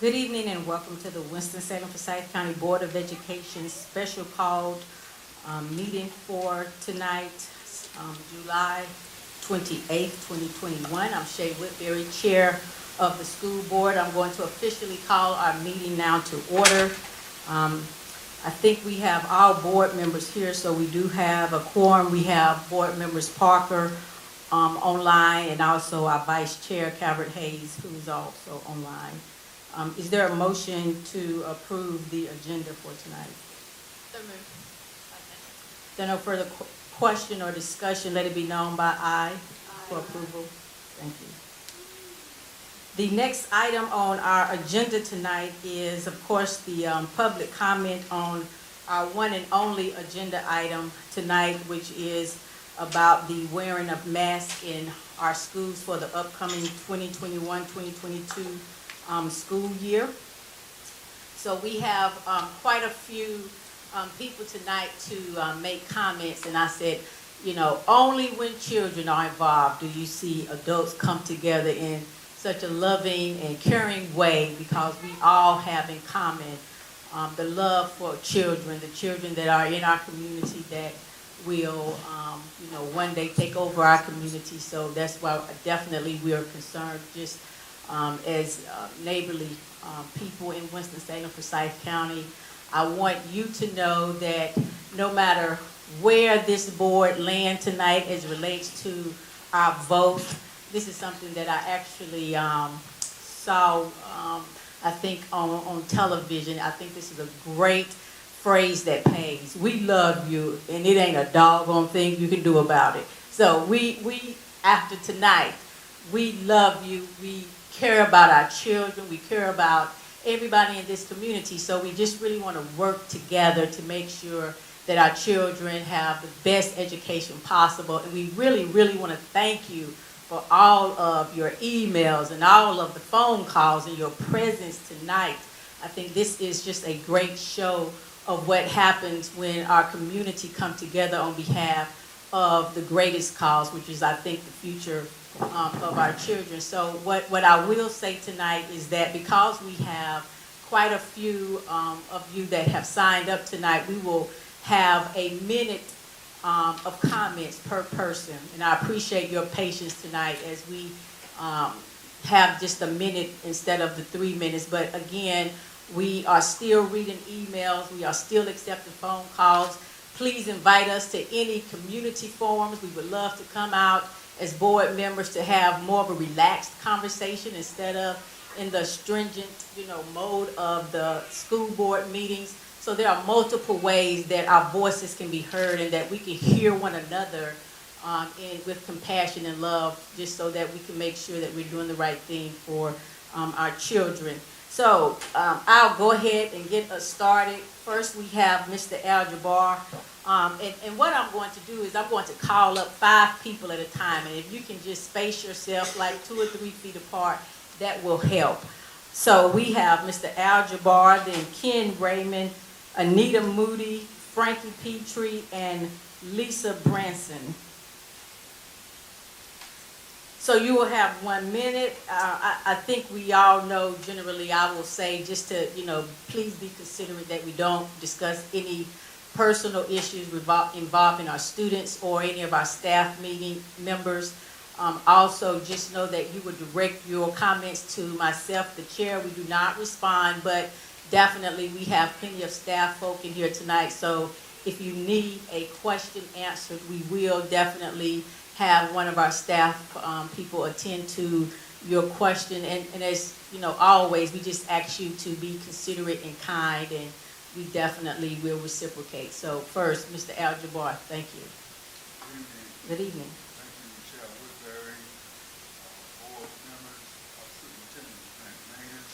Good evening and welcome to the Winston-Salem Forsyth County Board of Education special called meeting for tonight, July 28th, 2021. I'm Shay Whitberry, Chair of the School Board. I'm going to officially call our meeting now to order. I think we have all board members here, so we do have a quorum. We have board members Parker online and also our Vice Chair, Calvert Hayes, who is also online. Is there a motion to approve the agenda for tonight? So moved. If there are no further question or discussion, let it be known by aye for approval. Thank you. The next item on our agenda tonight is, of course, the public comment on our one and only agenda item tonight, which is about the wearing of masks in our schools for the upcoming 2021-2022 school year. So we have quite a few people tonight to make comments, and I said, you know, only when children are involved do you see adults come together in such a loving and caring way, because we all have in common the love for children, the children that are in our community that will, you know, one day take over our community. So that's why definitely we are concerned just as neighborly people in Winston-Salem, Forsyth County. I want you to know that no matter where this board lands tonight as relates to our vote, this is something that I actually saw, I think, on television. I think this is a great phrase that pays. We love you, and it ain't a doggone thing you can do about it. So we after tonight, we love you. We care about our children. We care about everybody in this community. So we just really want to work together to make sure that our children have the best education possible. And we really, really want to thank you for all of your emails and all of the phone calls and your presence tonight. I think this is just a great show of what happens when our community come together on behalf of the greatest cause, which is, I think, the future of our children. So what I will say tonight is that because we have quite a few of you that have signed up tonight, we will have a minute of comments per person. And I appreciate your patience tonight as we have just a minute instead of the 3 minutes. But again, we are still reading emails. We are still accepting phone calls. Please invite us to any community forums. We would love to come out as board members to have more of a relaxed conversation instead of in the stringent, you know, mode of the school board meetings. So there are multiple ways that our voices can be heard and that we can hear one another with compassion and love, just so that we can make sure that we're doing the right thing for our children. So I'll go ahead and get us started. First, we have Mr. Al-Jabbar. And what I'm going to do is I'm going to call up 5 people at a time. And if you can just space yourself like 2 or 3 feet apart, that will help. So we have Mr. Al-Jabbar, then Ken Raymond, Anita Moody, Frankie Petrie, and Lisa Branson. So you will have 1 minute. I think we all know generally I will say just to, you know, please be considerate that we don't discuss any personal issues involving our students or any of our staff meeting members. Also, just know that you would direct your comments to myself, the chair. We do not respond, but definitely we have plenty of staff folk in here tonight. So if you need a question answered, we will definitely have one of our staff people attend to your question. And as you know, always, we just ask you to be considerate and kind, and we definitely will reciprocate. So first, Mr. Al-Jabbar, thank you. Good evening. Good evening. Thank you, Michelle Woodbury, board members, Superintendent Maintenance.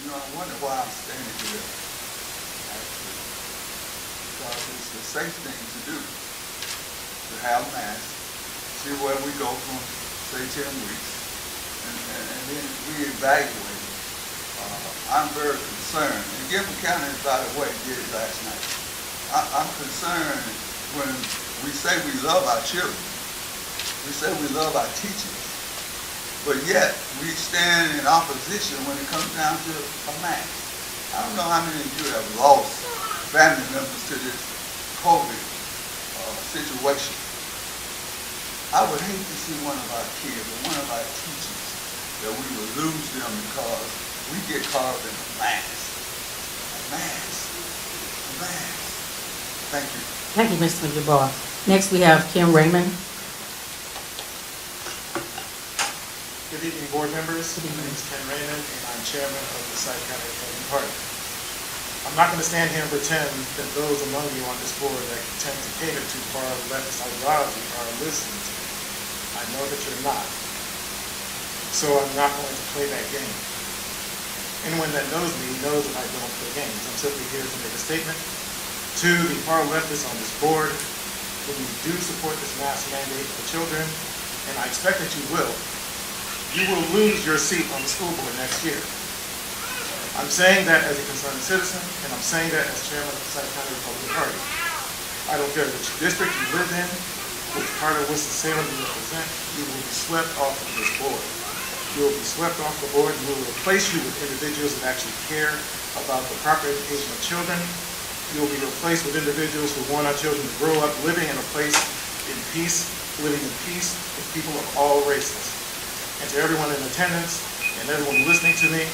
You know, I wonder why I'm standing here, actually, because it's the safe thing to do, to have masks, see where we go from, say, 10 weeks, and then reevaluate. I'm very concerned, and Gilbert County, by the way, did it last night. I'm concerned when we say we love our children, we say we love our teachers, but yet we stand in opposition when it comes down to a mask. I don't know how many of you have lost family members to this COVID situation. I would hate to see one of our kids or one of our teachers that we would lose them because we get caught up in a mask. A mask. A mask. Thank you. Thank you, Mr. Jabbar. Next, we have Kim Raymond. Good evening, board members. My name is Ken Raymond, and I'm chairman of the Forsyth County Republican Party. I'm not going to stand here and pretend that those among you on this board that tend to cater to far leftist ideology are listening to me. I know that you're not. So I'm not going to play that game. Anyone that knows me knows that I don't play games. I'm simply here to make a statement to the far leftists on this board. When you do support this mask mandate for children, and I expect that you will lose your seat on the school board next year. I'm saying that as a concerned citizen, and I'm saying that as chairman of the Forsyth County Republican Party. I don't care which district you live in, which part of Winston-Salem you represent, you will be swept off of this board. You will be swept off the board, and we will replace you with individuals that actually care about the proper education of children. You will be replaced with individuals who want our children to grow up living in a place in peace, living in peace with people of all races. And to everyone in attendance and everyone listening to me,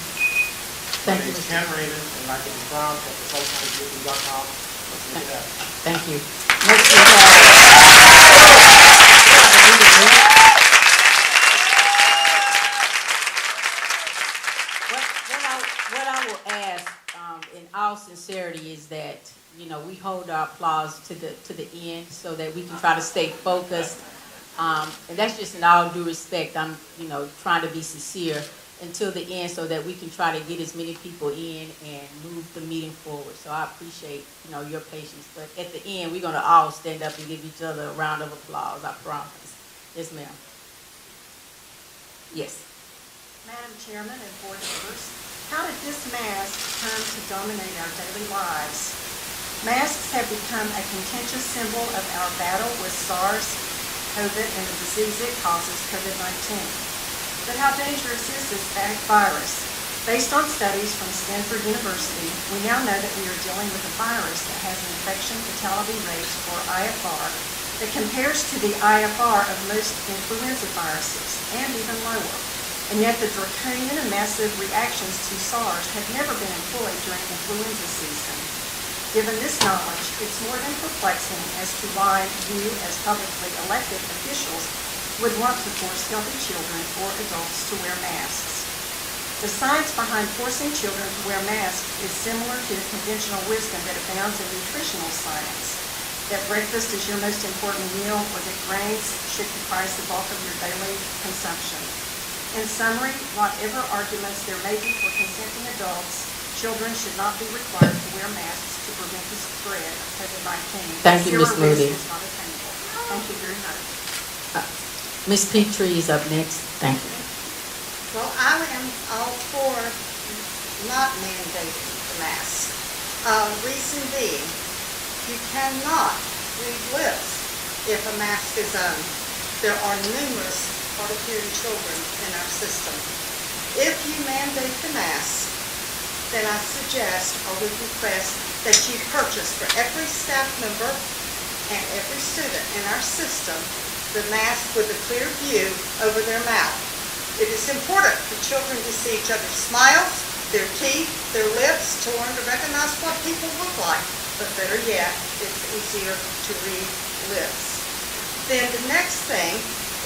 my name is Ken Raymond, and I can be found at forsythcountypublic.com. Let's make it happen. Thank you. Next, we have what I will ask, in all sincerity, is that we hold our applause to the end so that we can try to stay focused. And that's just in all due respect. I'm trying to be sincere until the end so that we can try to get as many people in and move the meeting forward. So I appreciate your patience. But at the end, we're going to all stand up and give each other a round of applause. I promise. Yes, ma'am. Yes. Madam Chairman and board members, how did this mask come to dominate our daily lives? Masks have become a contentious symbol of our battle with SARS, COVID, and the disease it causes, COVID-19. But how dangerous is this virus? Based on studies from Stanford University, we now know that we are dealing with a virus that has an infection fatality rate, or IFR, that compares to the IFR of most influenza viruses, and even lower. And yet the draconian and massive reactions to SARS have never been employed during influenza season. Given this knowledge, it's more than perplexing as to why you, as publicly elected officials, would want to force healthy children or adults to wear masks. The science behind forcing children to wear masks is similar to the conventional wisdom that abounds in nutritional science, that breakfast is your most important meal, or that grains should comprise the bulk of your daily consumption. In summary, whatever arguments there may be for consenting adults, children should not be required to wear masks to prevent the spread of COVID-19. Thank you, Ms. Moody. Is not attainable. Thank you very much. Ms. Petrie is up next. Thank you. Well, I am all for not mandating the mask. Reason being, you cannot read lips if a mask is on. There are numerous hard-of-hearing children in our system. If you mandate the mask, then I suggest or would request that you purchase for every staff member and every student in our system the mask with a clear view over their mouth. It is important for children to see each other's smiles, their teeth, their lips, to learn to recognize what people look like. But better yet, it's easier to read lips. Then the next thing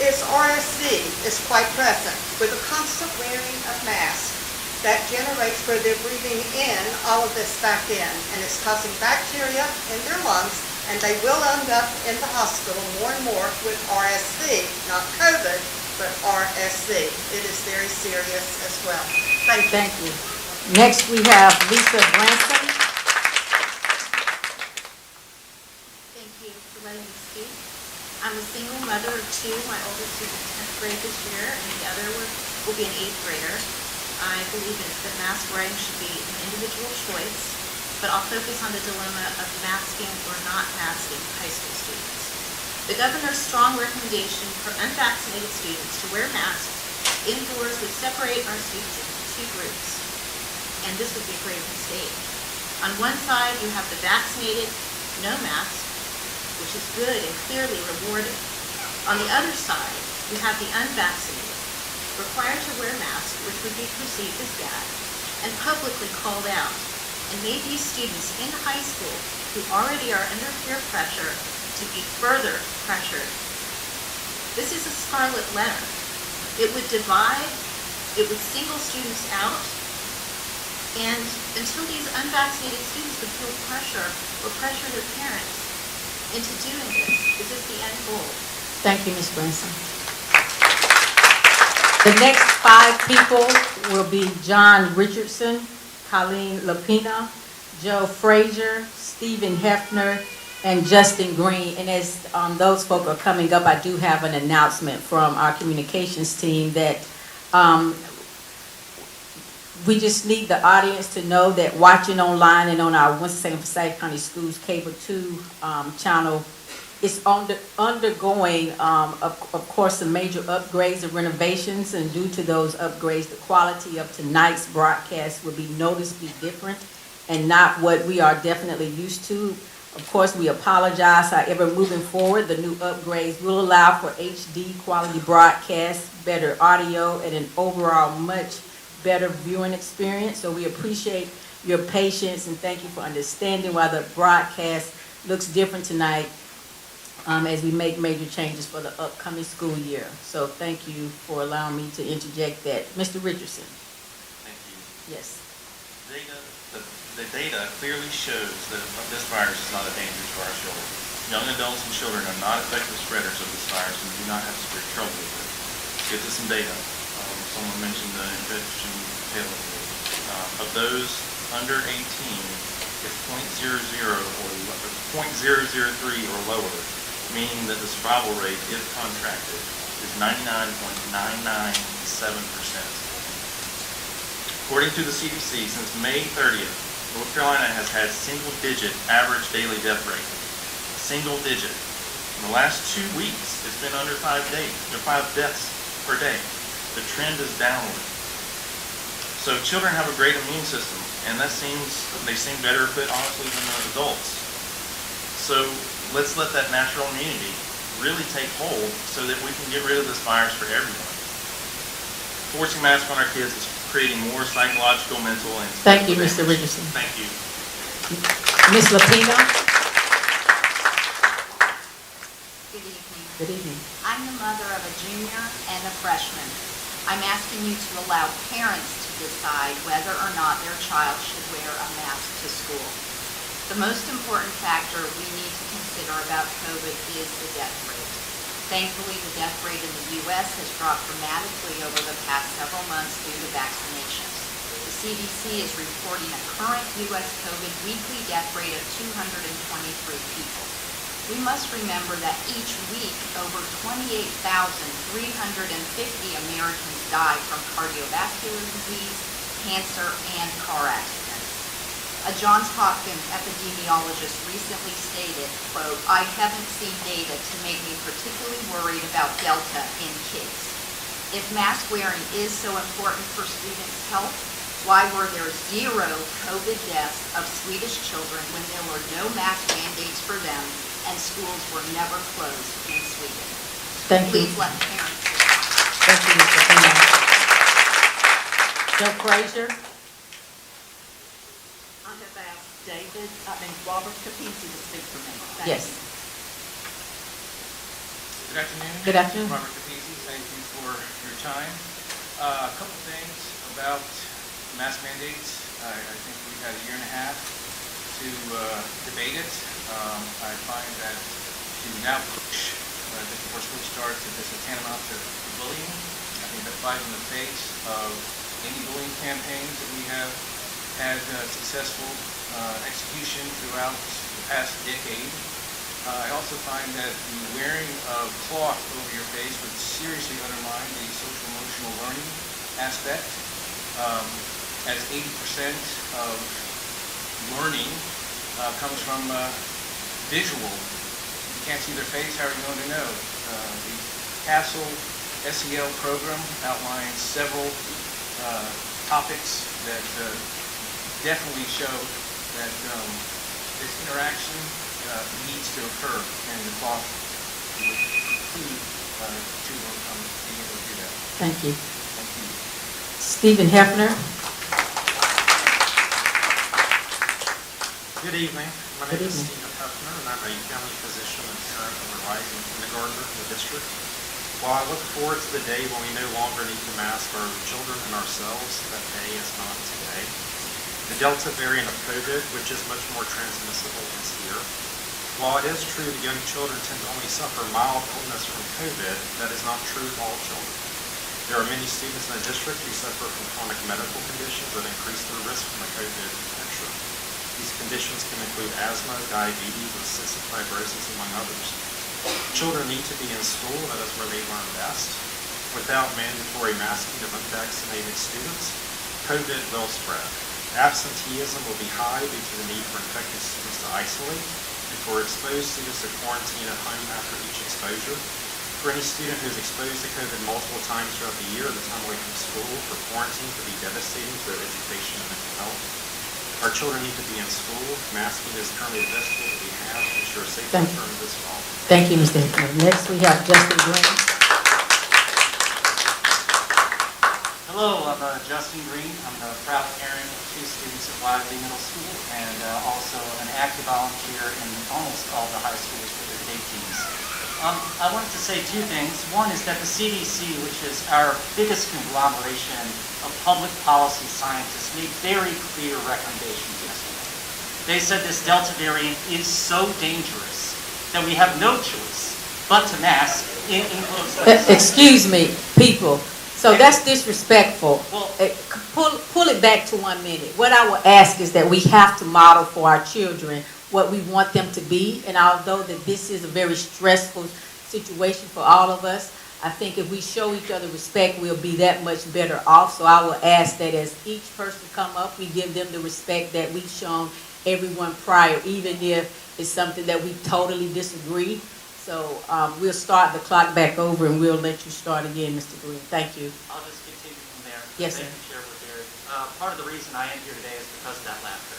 is RSV is quite present with a constant wearing of masks. That generates where they're breathing in all of this back in, and it's causing bacteria in their lungs, and they will end up in the hospital more and more with RSV, not COVID, but RSV. It is very serious as well. Thank you. Thank you. Next, we have Lisa Branson. Thank you for letting me speak. I'm a single mother of two. My oldest is in 10th grade this year, and the other will be an 8th grader. I believe that mask wearing should be an individual choice, but I'll focus on the dilemma of masking or not masking high school students. The governor's strong recommendation for unvaccinated students to wear masks indoors would separate our students into two groups. And this would be a grave mistake. On one side, you have the vaccinated, no mask, which is good and clearly rewarded. On the other side, you have the unvaccinated, required to wear masks, which would be perceived as bad, and publicly called out, and made these students in high school who already are under peer pressure to be further pressured. This is a scarlet letter. It would divide, it would single students out, and until these unvaccinated students would feel pressure or pressure their parents into doing this is the end goal. Thank you, Ms. Branson. The next 5 people will be John Richardson, Colleen Lapina, Joe Frazier, Stephen Hefner, and Justin Green. And as those folk are coming up, I do have an announcement from our communications team that we just need the audience to know that watching online and on our Winston-Salem Forsyth County Schools Cable 2 channel is undergoing, of course, some major upgrades and renovations, and due to those upgrades, the quality of tonight's broadcast will be noticeably different and not what we are definitely used to. Of course, we apologize. However, moving forward, the new upgrades will allow for HD quality broadcast, better audio, and an overall much better viewing experience. So we appreciate your patience and thank you for understanding why the broadcast looks different tonight as we make major changes for the upcoming school year. So thank you for allowing me to interject that. Mr. Richardson. Thank you. Yes. The data clearly shows that this virus is not a danger to our children. Young adults and children are not effective spreaders of this virus and do not have severe trouble with it. Let's get to some data. Someone mentioned the infection fatality rate. Of those under 18, it's 0.00 or 0.003 or lower, meaning that the survival rate, if contracted, is 99.997%. According to the CDC, since May 30th, North Carolina has had single-digit average daily death rate. Single digit. In the last 2 weeks, it's been under 5 deaths per day. The trend is downward. So children have a great immune system, and they seem better equipped, honestly, than the adults. So let's let that natural immunity really take hold so that we can get rid of this virus for everyone. Forcing masks on our kids is creating more psychological, mental, and Thank you, physical Mr. damage. Richardson. Thank you. Ms. Lapina. Good evening. Good evening. I'm the mother of a junior and a freshman. I'm asking you to allow parents to decide whether or not their child should wear a mask to school. The most important factor we need to consider about COVID is the death rate. Thankfully, the death rate in the U.S. has dropped dramatically over the past several months due to vaccinations. The CDC is reporting a current U.S. COVID weekly death rate of 223 people. We must remember that each week, over 28,350 Americans die from cardiovascular disease, cancer, and car accidents. A Johns Hopkins epidemiologist recently stated, quote, "I haven't seen data to make me particularly worried about Delta in kids. If mask wearing is so important for students' health, why were there 0 COVID deaths of Swedish children when there were no mask mandates for them and schools were never closed in Sweden?" Thank you. Please let parents decide. Thank you, Mr. Lapina. Joe Frazier. I have asked Robert Capizzi to speak for me. Thank Yes. you. Good afternoon. Good afternoon. Robert Capizzi, thank you for your time. A couple things about mask mandates. I think we've had a year and a half to debate it. I find that to now push just before school starts, that this is tantamount to bullying. I think that flies in the face of any bullying campaigns that we have had successful execution throughout the past decade. I also find that the wearing of cloth over your face would seriously undermine the social emotional learning aspect. As 80% of learning comes from visual. You can't see their face, how are you going to know? The castle SEL program outlines several topics that definitely show that this interaction needs to occur, and the clock would preclude children from being able to do that. Thank you. Thank you. Stephen Hefner. Good evening. My Good name is evening. Stephen Hefner, and I'm a family physician and parent of a rising kindergartner in the district. While I look forward to the day when we no longer need to mask our children and ourselves, that day is not today. The Delta variant of COVID, which is much more transmissible, is here. While it is true that young children tend to only suffer mild illness from COVID, that is not true of all children. There are many students in the district who suffer from chronic medical conditions that increase their risk from the COVID infection. These conditions can include asthma, diabetes, and cystic fibrosis, among others. Children need to be in school, that is where they learn best. Without mandatory masking of unvaccinated students, COVID will spread. Absenteeism will be high due to the need for infected students to isolate and for exposed students to quarantine at home after each exposure. For any student who is exposed to COVID multiple times throughout the year, the time away from school for quarantine could be devastating to their education and mental health. Our children need to be in school. Masking is currently the best tool that we have to ensure safe Thank return to this fall. Thank you, Mr. Hefner. Next, we have Justin Green. Hello, I'm Justin Green. I'm the proud parent of 2 students at Wiley Middle School and also an active volunteer in almost all the high schools for the day teams. I wanted to say 2 things. One is that the CDC, which is our biggest conglomeration of public policy scientists, made very clear recommendations yesterday. They said this Delta variant is so dangerous that we have no choice but to mask in enclosed spaces. Excuse me, people. So that's disrespectful. Well- Pull it back to 1 minute. What I will ask is that we have to model for our children what we want them to be. And although that this is a very stressful situation for all of us, I think if we show each other respect, we'll be that much better off. So I will ask that as each person come up, we give them the respect that we've shown everyone prior, even if it's something that we totally disagree. So we'll start the clock back over and we'll let you start again, Mr. Green. Thank you. I'll just continue from there. Yes, Thank sir. you, Chair Woodbury. Part of the reason I am here today is because of that laughter.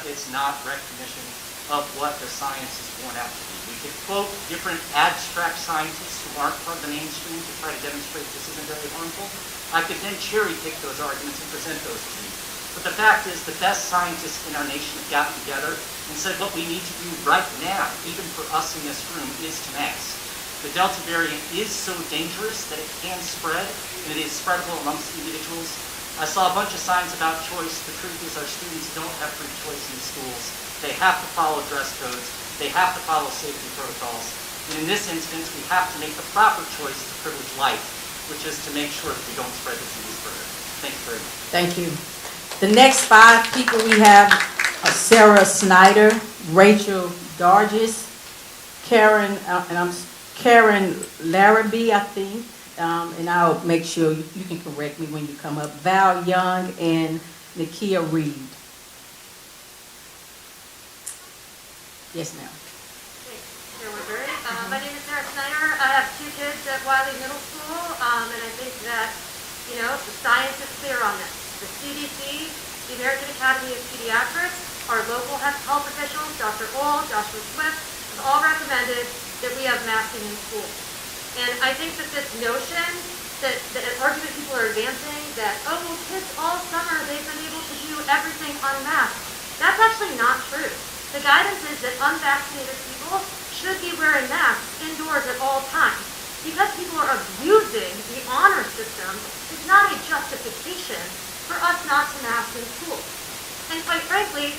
It's not recognition of what the science is borne out to be. We could quote different abstract scientists who aren't part of the mainstream to try to demonstrate this isn't very harmful. I could then cherry pick those arguments and present those to you. But the fact is the best scientists in our nation have gotten together and said what we need to do right now, even for us in this room, is to mask. The Delta variant is so dangerous that it can spread, and it is spreadable amongst individuals. I saw a bunch of signs about choice. The truth is our students don't have free choice in schools. They have to follow dress codes. They have to follow safety protocols. And in this instance, we have to make the proper choice to privilege life, which is to make sure that we don't spread disease further. Thank you very much. Thank you. The next 5 people we have are Sarah Snyder, Rachel Dargis, Karen Larrabee, I think, and I'll make sure you can correct me when you come up, Val Young and Nakia Reed. Yes, ma'am. Chair Woodbury. My name is Sarah Snyder. I have 2 kids at Wiley Middle School, and I think that, the science is clear on this. The CDC, the American Academy of Pediatrics, our local health officials, Dr. Ohl, Joshua Swift, have all recommended that we have masking in schools. And I think that this notion that an argument people are advancing that, kids all summer, they've been able to do everything unmasked. That's actually not true. The guidance is that unvaccinated people should be wearing masks indoors at all times. Because people are abusing the honor system, it's not a justification for us not to mask in school. And quite frankly,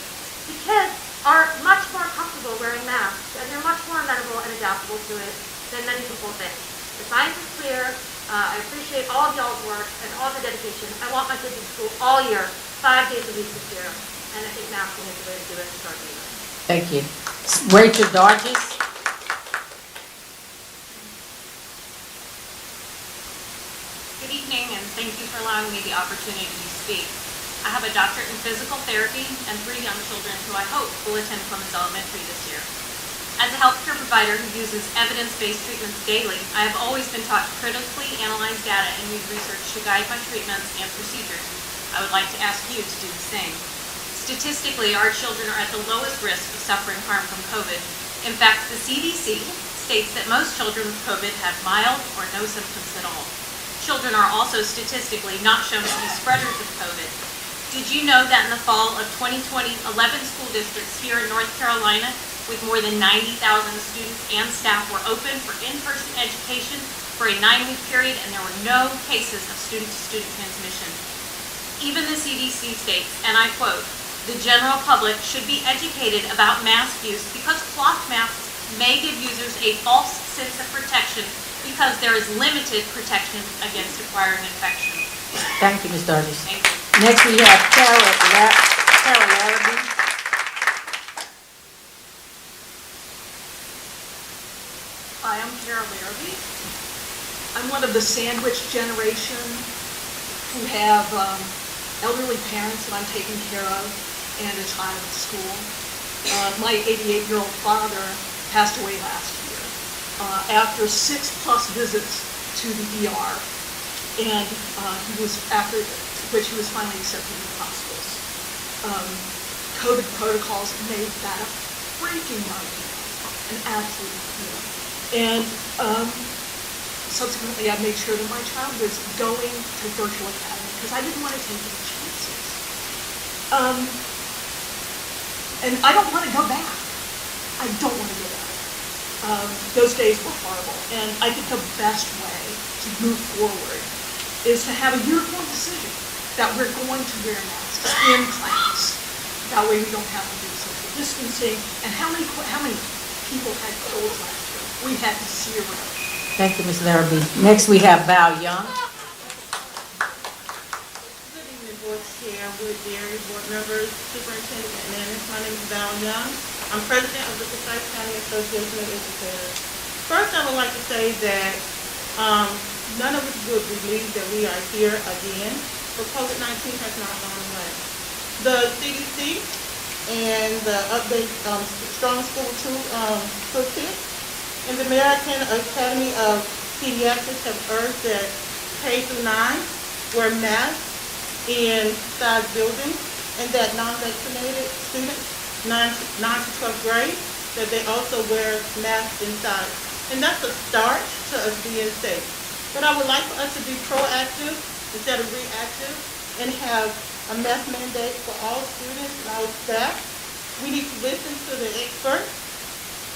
the kids are much more comfortable wearing masks, and they're much more amenable and adaptable to it than many people think. The science is clear. I appreciate all of y'all's work and all the dedication. I want my kids in school all year, 5 days a week this year, and I think masking is the way to do it to start the year. Thank you. Rachel Dargis. Good evening, and thank you for allowing me the opportunity to speak. I have a doctorate in physical therapy and 3 young children who I hope will attend Clemens Elementary this year. As a healthcare provider who uses evidence-based treatments daily, I have always been taught to critically analyze data and use research to guide my treatments and procedures. I would like to ask you to do the same. Statistically, our children are at the lowest risk of suffering harm from COVID. In fact, the CDC states that most children with COVID have mild or no symptoms at all. Children are also statistically not shown to be spreaders of COVID. Did you know that in the fall of 2020, 11 school districts here in North Carolina with more than 90,000 students and staff were open for in-person education for a 9-week period, and there were no cases of student-to-student transmission. Even the CDC states, and I quote, "The general public should be educated about mask use because cloth masks may give users a false sense of protection because there is limited protection against acquiring infection." Thank you, Ms. Dargis. Thank you. Next, we have Carol Larrabee. Hi, I'm Carol Larrabee. I'm one of the sandwich generation who have elderly parents that I'm taking care of and a child at school. My 88-year-old father passed away last year after 6+ visits to the ER, and he was after which he was finally accepted in the hospitals. COVID protocols made that a freaking nightmare, an absolute nightmare. And subsequently, I made sure that my child was going to virtual academy because I didn't want to take any chances. And I don't want to go back. I don't want to go back. Those days were horrible. And I think the best way to move forward is to have a uniform decision that we're going to wear masks in class. That way we don't have to do social distancing. And how many people had colds last year? We had 0. Thank you, Ms. Larrabee. Next, we have Val Young. Good evening, Board Chair, Wood Dairy, Board members, Superintendent, and Nannies. My name is Val Young. I'm President of the Forsyth County Association of Educators. First, I would like to say that none of us would believe that we are here again, but COVID-19 has not gone away. The CDC and the update Strong School Toolkit and the American Academy of Pediatrics have urged that K-9 wear masks inside buildings, and that non-vaccinated students, 9 to 12th grade, that they also wear masks inside. And that's a start to us being safe. But I would like for us to be proactive instead of reactive and have a mask mandate for all students and all staff. We need to listen to the experts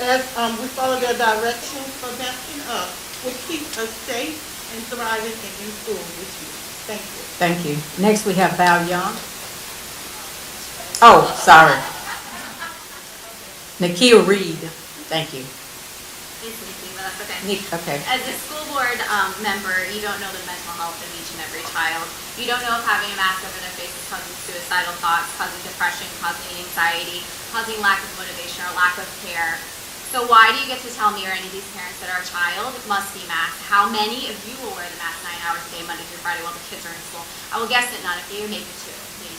as we follow their directions for masking up, which keeps us safe and thriving and in school this year. Thank you. Thank you. Next, we have Val Young. Oh, sorry. Nakia Reed. Thank you. It's Nikki, but that's okay. Okay. As a school board member, you don't know the mental health of each and every child. You don't know if having a mask over their face is causing suicidal thoughts, causing depression, causing anxiety, causing lack of motivation or lack of care. So why do you get to tell me or any of these parents that our child must be masked? How many of you will wear the mask 9 hours a day, Monday through Friday, while the kids are in school? I will guess that none of you, maybe 2 of you.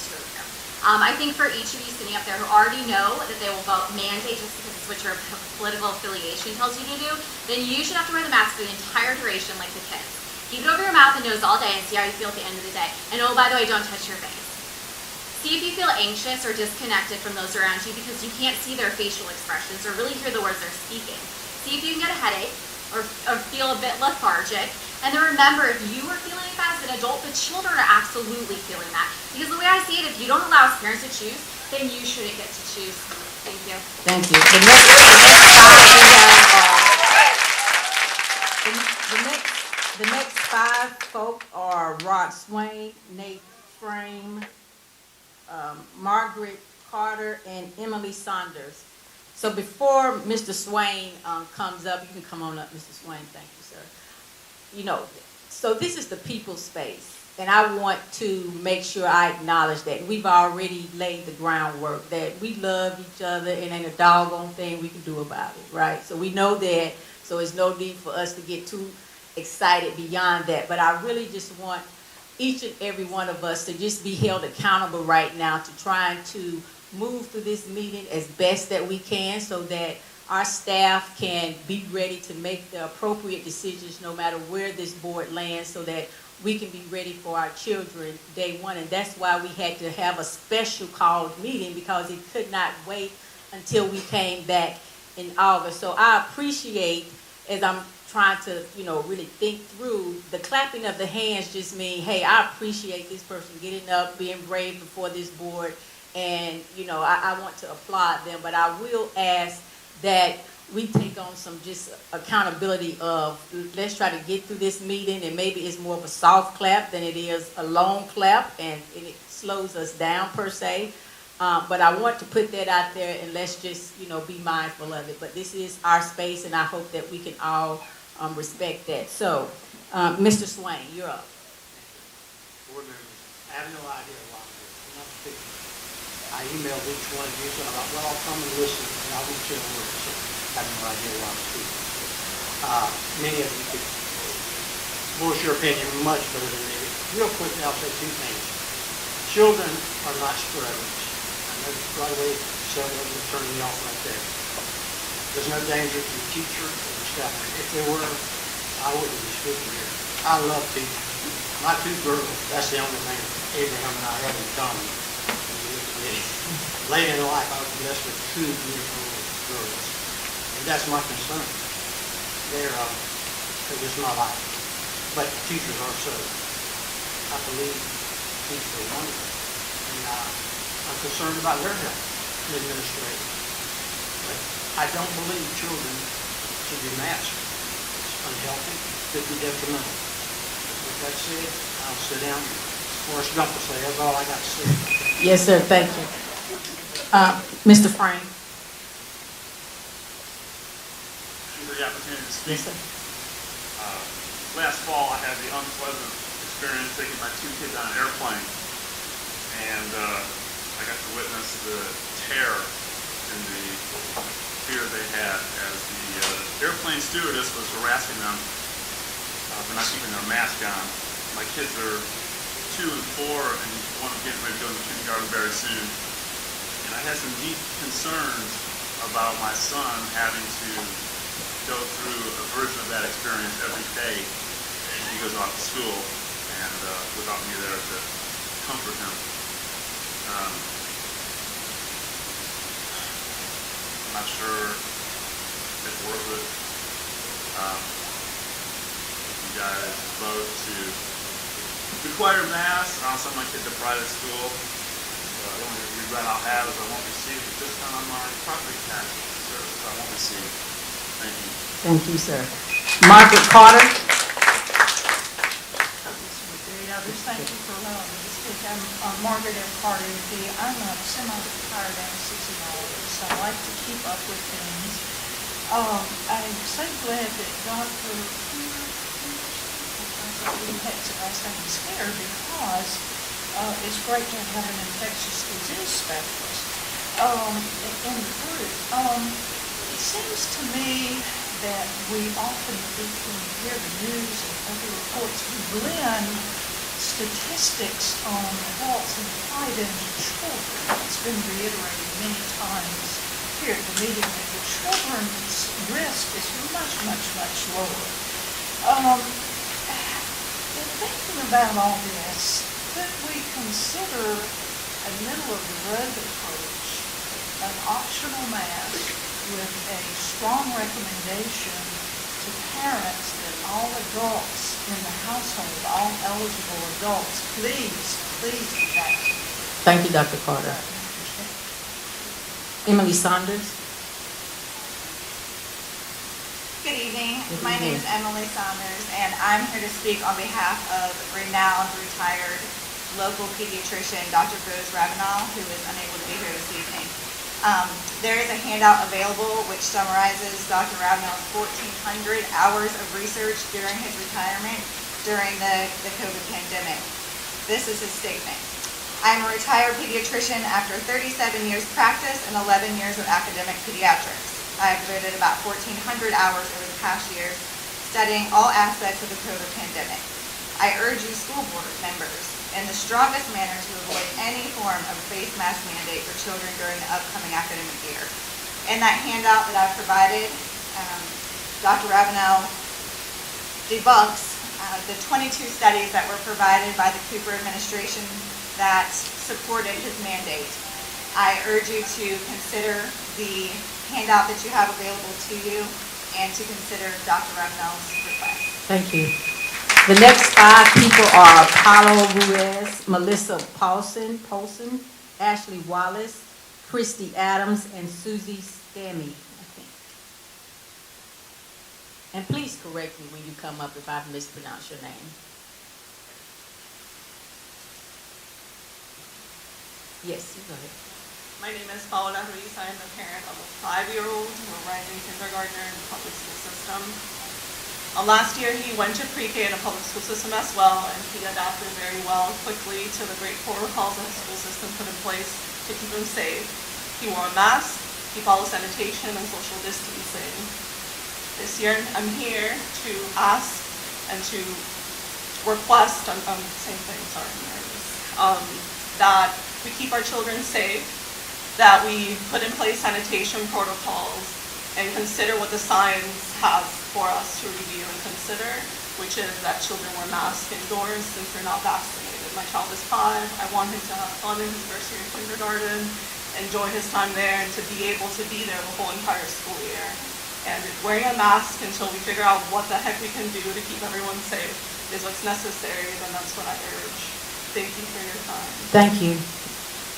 I think for each of you sitting up there who already know that they will vote mandate just because it's what your political affiliation tells you to do, then you should have to wear the mask for the entire duration like the kids. Keep it over your mouth and nose all day and see how you feel at the end of the day. And oh, by the way, don't touch your face. See if you feel anxious or disconnected from those around you because you can't see their facial expressions or really hear the words they're speaking. See if you can get a headache or feel a bit lethargic. And then remember, if you are feeling it as an adult, the children are absolutely feeling that. Because the way I see it, if you don't allow us parents to choose, then you shouldn't get to choose. Thank you. Thank you. The next 5 folk are Rod Swain, Nate Frame, Margaret Carter, and Emily Saunders. So before Mr. Swain comes up, you can come on up, Mr. Swain. Thank you, sir. You know, so this is the people's space, and I want to make sure I acknowledge that we've already laid the groundwork, that we love each other and ain't a doggone thing we can do about it, right? So we know that, so there's no need for us to get too excited beyond that, but I really just want each and every one of us to just be held accountable right now to trying to move through this meeting as best that we can so that our staff can be ready to make the appropriate decisions no matter where this board lands, so that we can be ready for our children day one. And that's why we had to have a special called meeting, because it could not wait until we came back in August. So I appreciate, as I'm trying to, really think through, the clapping of the hands just mean, hey, I appreciate this person getting up, being brave before this board, and, I want to applaud them. But I will ask that we take on some just accountability of, let's try to get through this meeting, and maybe it's more of a soft clap than it is a long clap, and it slows us down per se. But I want to put that out there, and let's just, be mindful of it. But this is our space, and I hope that we can all respect that. So, Mr. Swain, you're up. Board members, I have no idea why I'm not speaking. I emailed each one of you, so I thought, well, I'll come and listen, and I'll be chill with it. So I have no idea why I'm speaking. Many of you could voice your opinion much better than me. Real quickly, I'll say two things. Children are not spreaders. I know right away several of them are turning me off right there. There's no danger to the teacher or the staff. If there were, I wouldn't be speaking here. I love teachers. My two girls, that's the only thing Abraham and I have in common. Late in life, I was blessed with two beautiful girls, and that's my concern. They're just my life. But teachers are so. I believe teachers are wonderful, and I'm concerned about their health and administration. But I don't believe children should be masked. It's unhealthy, could be detrimental. With that said, I'll sit down. Forrest Gump will say, that's all I got to say. Yes, sir. Thank you. Mr. Frame. Thank you for the opportunity to speak. Yes, sir. Last fall, I had the unpleasant experience taking my two kids on an airplane, and I got to witness the terror and the fear they had as the airplane stewardess was harassing them for not keeping their mask on. My kids are 2 and 4, and one of them getting ready to go into kindergarten very soon. And I had some deep concerns about my son having to go through a version of that experience every day when he goes off to school, and without me there to comfort him. I'm not sure it's worth it. You guys vote to require masks around some of my kids at private school. The only regret I'll have is I won't receive the discount on my property tax services. I won't receive. Thank you. Thank you, sir. Margaret Carter. Thank you for allowing me to speak. I'm Margaret F. Carter, I'm a semi-retired anesthesiologist, so I like to keep up with things. I'm so glad that Dr. because it's great to have an infectious disease specialist in the group. It seems to me that we often, when we hear the news and other reports, we blend statistics on adults and apply them to children. It's been reiterated many times here at the meeting that the children's risk is much, much, much lower. In thinking about all this, could we consider a middle-of-the-road approach, an optional mask with a strong recommendation to parents that all adults in the household, all eligible adults, please be vaccinated? Thank you, Dr. Carter. Emily Saunders. Good evening. My name is Emily Saunders, and I'm here to speak on behalf of renowned retired local pediatrician Dr. Rose Ravenel, who is unable to be here this evening. There is a handout available which summarizes Dr. Ravenel's 1,400 hours of research during his retirement during the COVID pandemic. This is his statement. I am a retired pediatrician after 37 years practice and 11 years of academic pediatrics. I have devoted about 1,400 hours over the past years studying all aspects of the COVID pandemic. I urge you school board members in the strongest manner to avoid any form of face mask mandate for children during the upcoming academic year. In that handout that I've provided, Dr. Ravenel debunks the 22 studies that were provided by the Cooper administration that supported his mandate. I urge you to consider the handout that you have available to you and to consider Dr. Ravenel's request. Thank you. The next 5 people are Paulo Ruiz, Melissa Paulson, Ashley Wallace, Christy Adams, and Susie Stammy, I think. And please correct me when you come up if I've mispronounced your name. Yes, you go ahead. My name is Paola Ruiz. I am the parent of a 5-year-old who arrived in kindergartner in the public school system. Last year, he went to pre-K in a public school system as well, and he adapted very well quickly to the great protocols that the school system put in place to keep him safe. He wore a mask, he followed sanitation and social distancing. This year, I'm here to ask and to request, same thing, sorry, I'm nervous, that we keep our children safe, that we put in place sanitation protocols, and consider what the science has for us to review and consider, which is that children wear masks indoors since they're not vaccinated. My child is 5. I want him to have fun in his first year in kindergarten, enjoy his time there, and to be able to be there the whole entire school year. And if wearing a mask until we figure out what the heck we can do to keep everyone safe is what's necessary, then that's what I urge. Thank you for your time. Thank you.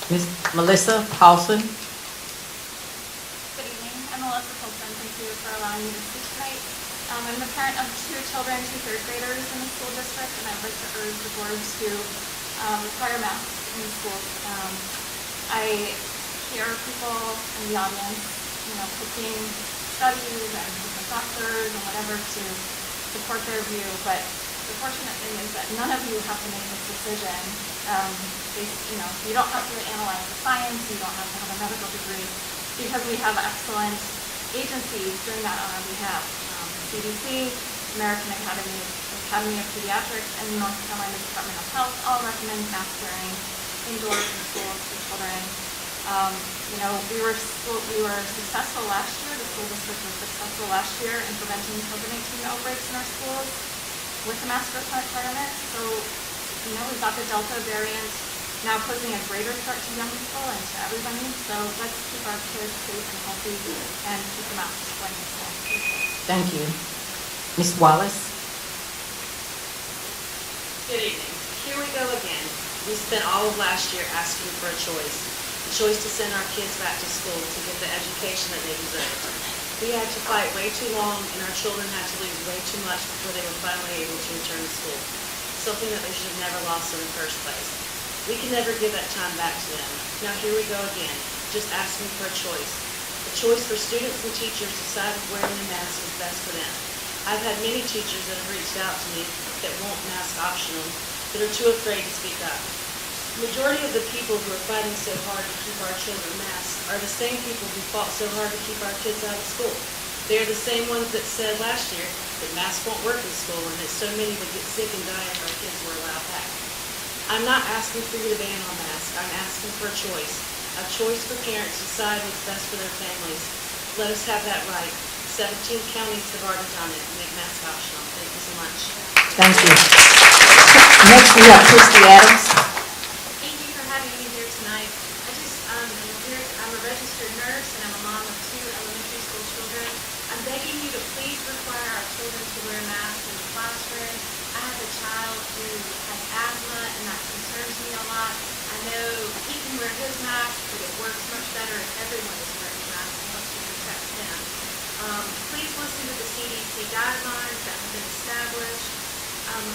Ms. Melissa Paulson. Good evening. I'm Melissa Colson. Thank you for allowing me to speak tonight. I'm the parent of 2 children, 2 third graders in the school district, and I'd like to urge the board to require masks in the schools. I hear people in the audience, picking studies and different doctors and whatever to support their view, but the fortunate thing is that none of you have to make this decision. You don't have to analyze the science, you don't have to have a medical degree, because we have excellent agencies doing that on our behalf. CDC, American Academy of Pediatrics, and North Carolina Department of Health all recommend mask wearing indoors in schools for children. We were successful last year. The school district was successful last year in preventing COVID-19 outbreaks in our schools with the mask requirement. So, we've got the Delta variant now posing a greater threat to young people and to everybody. So let's keep our kids safe and healthy and keep the masks going to school. Thank you. Ms. Wallace. Good evening. Here we go again. We spent all of last year asking for a choice to send our kids back to school to get the education that they deserve. We had to fight way too long, and our children had to lose way too much before they were finally able to return to school, something that they should have never lost in the first place. We can never give that time back to them. Now here we go again, just asking for a choice for students and teachers to decide if wearing a mask is best for them. I've had many teachers that have reached out to me that want mask optional, that are too afraid to speak up. The majority of the people who are fighting so hard to keep our children masked are the same people who fought so hard to keep our kids out of school. They are the same ones that said last year that masks won't work in school and that so many would get sick and die if our kids were allowed back. I'm not asking for you to ban all masks. I'm asking for a choice for parents to decide what's best for their families. Let us have that right. 17 counties have already done it and make masks optional. Thank you so much. Thank you. Next we have Christy Adams. Thank you for having me here tonight. I'm a registered nurse and I'm a mom of 2 elementary school children. I'm begging you to please require our children to wear masks in the classroom. I have a child who has asthma and that concerns me a lot. I know he can wear his mask, but it works much better if everyone is wearing masks and helps to protect him. Please listen to the CDC guidelines that have been established.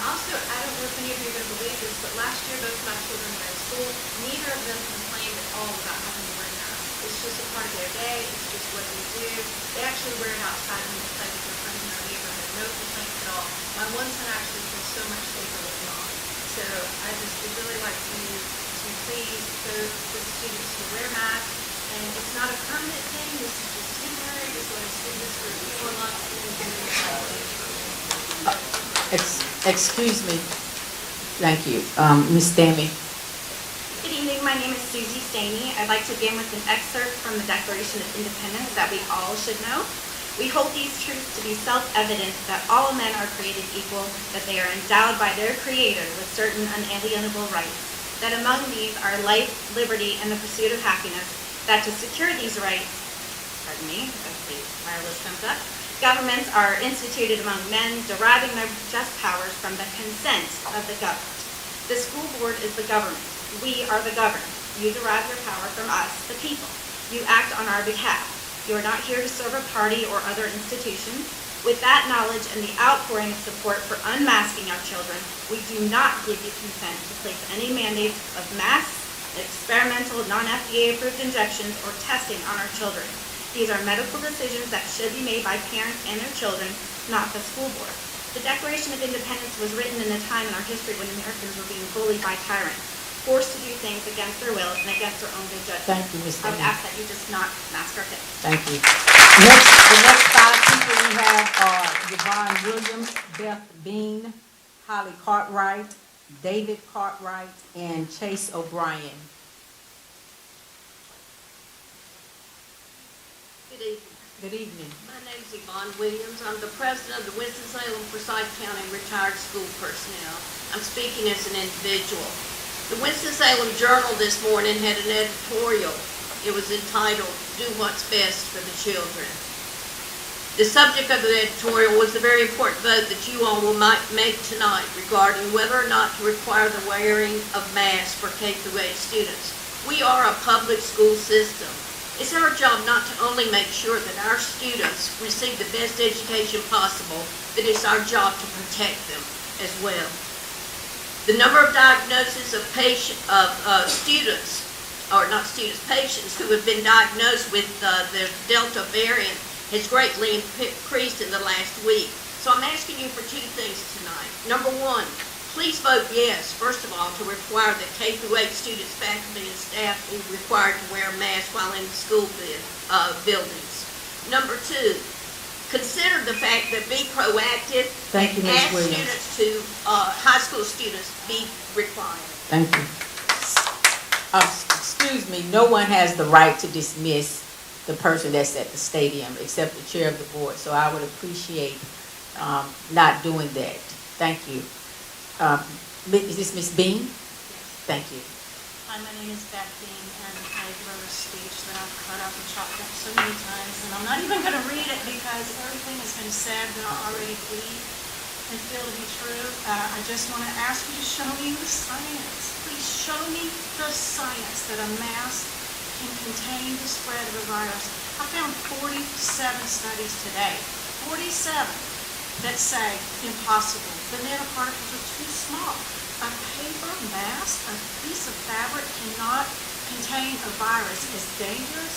Also, I don't know if any of you are going to believe this, but last year both of my children were in school. Neither of them complained at all about having to wear masks. It's just a part of their day. It's just what they do. They actually wear it outside when they play with their friends in their neighborhood. No complaints at all. My one son actually feels so much safer with it on. So I just would really like to please those students who wear masks. And it's not a permanent thing. This is just temporary. Just let us do this for a few more months and then do it. Excuse me. Thank you. Ms. Stammy. Good evening. My my name is Susie Staney. I'd like to begin with an excerpt from the Declaration of Independence that we all should know. We hold these truths to be self-evident that all men are created equal, that they are endowed by their Creator with certain unalienable rights, that among these are life, liberty, and the pursuit of happiness, that to secure these rights, as the wireless comes up, governments are instituted among men, deriving their just powers from the consent of the governed. The school board is the government. We are the governed. You derive your power from us, the people. You act on our behalf. You are not here to serve a party or other institutions. With that knowledge and the outpouring of support for unmasking our children, we do not give you consent to place any mandates of mass, experimental, non-FDA approved injections or testing on our children. These are medical decisions that should be made by parents and their children, not the school board. The Declaration of Independence was written in a time in our history when Americans were being bullied by tyrants, forced to do things against their will and against their own good judgment. Thank you, Ms. I would Staney. ask that you just not mask our kids. Thank you. The next 5 people we have are Yvonne Williams, Beth Bean, Holly Cartwright, David Cartwright, and Chase O'Brien. Good evening. Good evening. My name is Yvonne Williams. I'm the president of the Winston-Salem Forsyth County Retired School Personnel. I'm speaking as an individual. The Winston-Salem Journal this morning had an editorial. It was entitled, "Do What's Best for the Children." The subject of the editorial was the very important vote that you all will make tonight regarding whether or not to require the wearing of masks for K-8 students. We are a public school system. It's our job not to only make sure that our students receive the best education possible, but it's our job to protect them as well. The number of diagnoses of patients who have been diagnosed with the Delta variant has greatly increased in the last week. So I'm asking you for 2 things tonight. Number 1, please vote yes, first of all, to require that K-8 students, faculty, and staff be required to wear masks while in school buildings. Number 2, consider the fact that be proactive Thank you, and Ms. ask Williams. students to, high school students, be required. Thank you. Excuse me, no one has the right to dismiss the person that's at the stadium except the chair of the board, so I would appreciate not doing that. Thank you. Is this Ms. Bean? Yes. Thank you. Hi, my name is Beth Bean, and I wrote a speech that I've cut up and chopped up so many times, and I'm not even going to read it because everything has been said that I already believe and feel to be true. I just want to ask you to show me the science. Please show me the science that a mask can contain the spread of a virus. I found 47 studies today, 47, that say impossible. The nanoparticles are too small. A paper mask, a piece of fabric cannot contain a virus as dangerous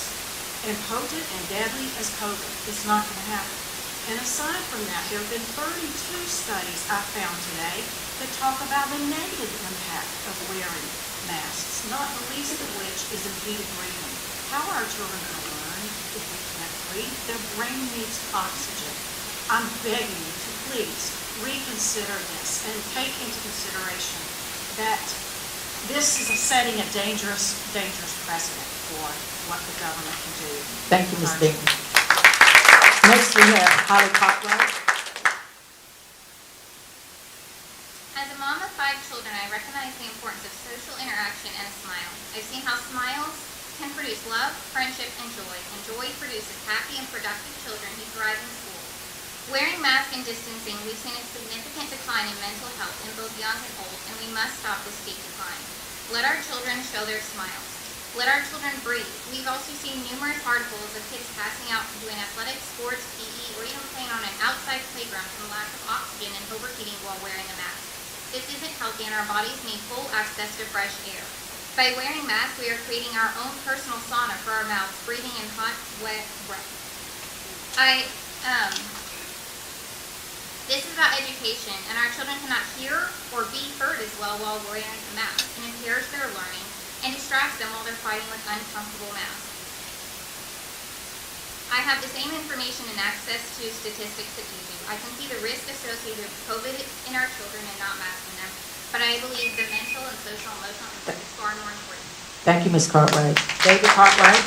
and potent and deadly as COVID. It's not going to happen. And aside from that, there have been 32 studies I found today that talk about the negative impact of wearing masks, not the least of which is impeded breathing. How are our children going to learn if they can't breathe? Their brain needs oxygen. I'm begging you to please reconsider this and take into consideration that this is setting a dangerous, dangerous precedent for what the government can do. Thank you, Ms. Bean. Next, we have Holly Cartwright. As a mom of 5 children, I recognize the importance of social interaction and a smile. I've seen how smiles can produce love, friendship, and joy joy produces happy and productive children who thrive in school. Wearing masks and distancing, we've seen a significant decline in mental health in both young and old, and we must stop this steep decline. Let our children show their smiles. Let our children breathe. We've also seen numerous articles of kids passing out from doing athletics, sports, PE, or even playing on an outside playground from lack of oxygen and overheating while wearing a mask. This isn't healthy, and our bodies need full access to fresh air. By wearing masks, we are creating our own personal sauna for our mouths, breathing in hot, wet breath. This is about education, and our children cannot hear or be heard as well while wearing a mask. It impairs their learning and distracts them while they're fighting with uncomfortable masks. I have the same information and access to statistics that you do. I can see the risk associated with COVID in our children and not masking them, but I believe the mental and social emotional impact is far more important. Thank you, Ms. Cartwright. David Cartwright.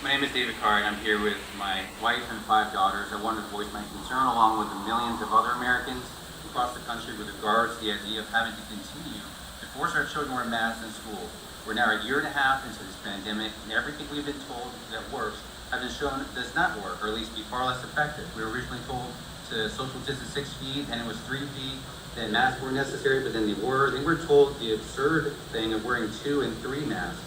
My name is David Carr, and I'm here with my wife and 5 daughters. I wanted to voice my concern along with the millions of other Americans across the country with regards to the idea of having to continue to force our children to wear masks in school. We're now a year and a half into this pandemic, and everything we've been told that works has been shown does not work, or at least be far less effective. We were originally told to social distance 6 feet, and it was 3 feet. Then masks were necessary, but then they were. Then we're told the absurd thing of wearing 2 and 3 masks.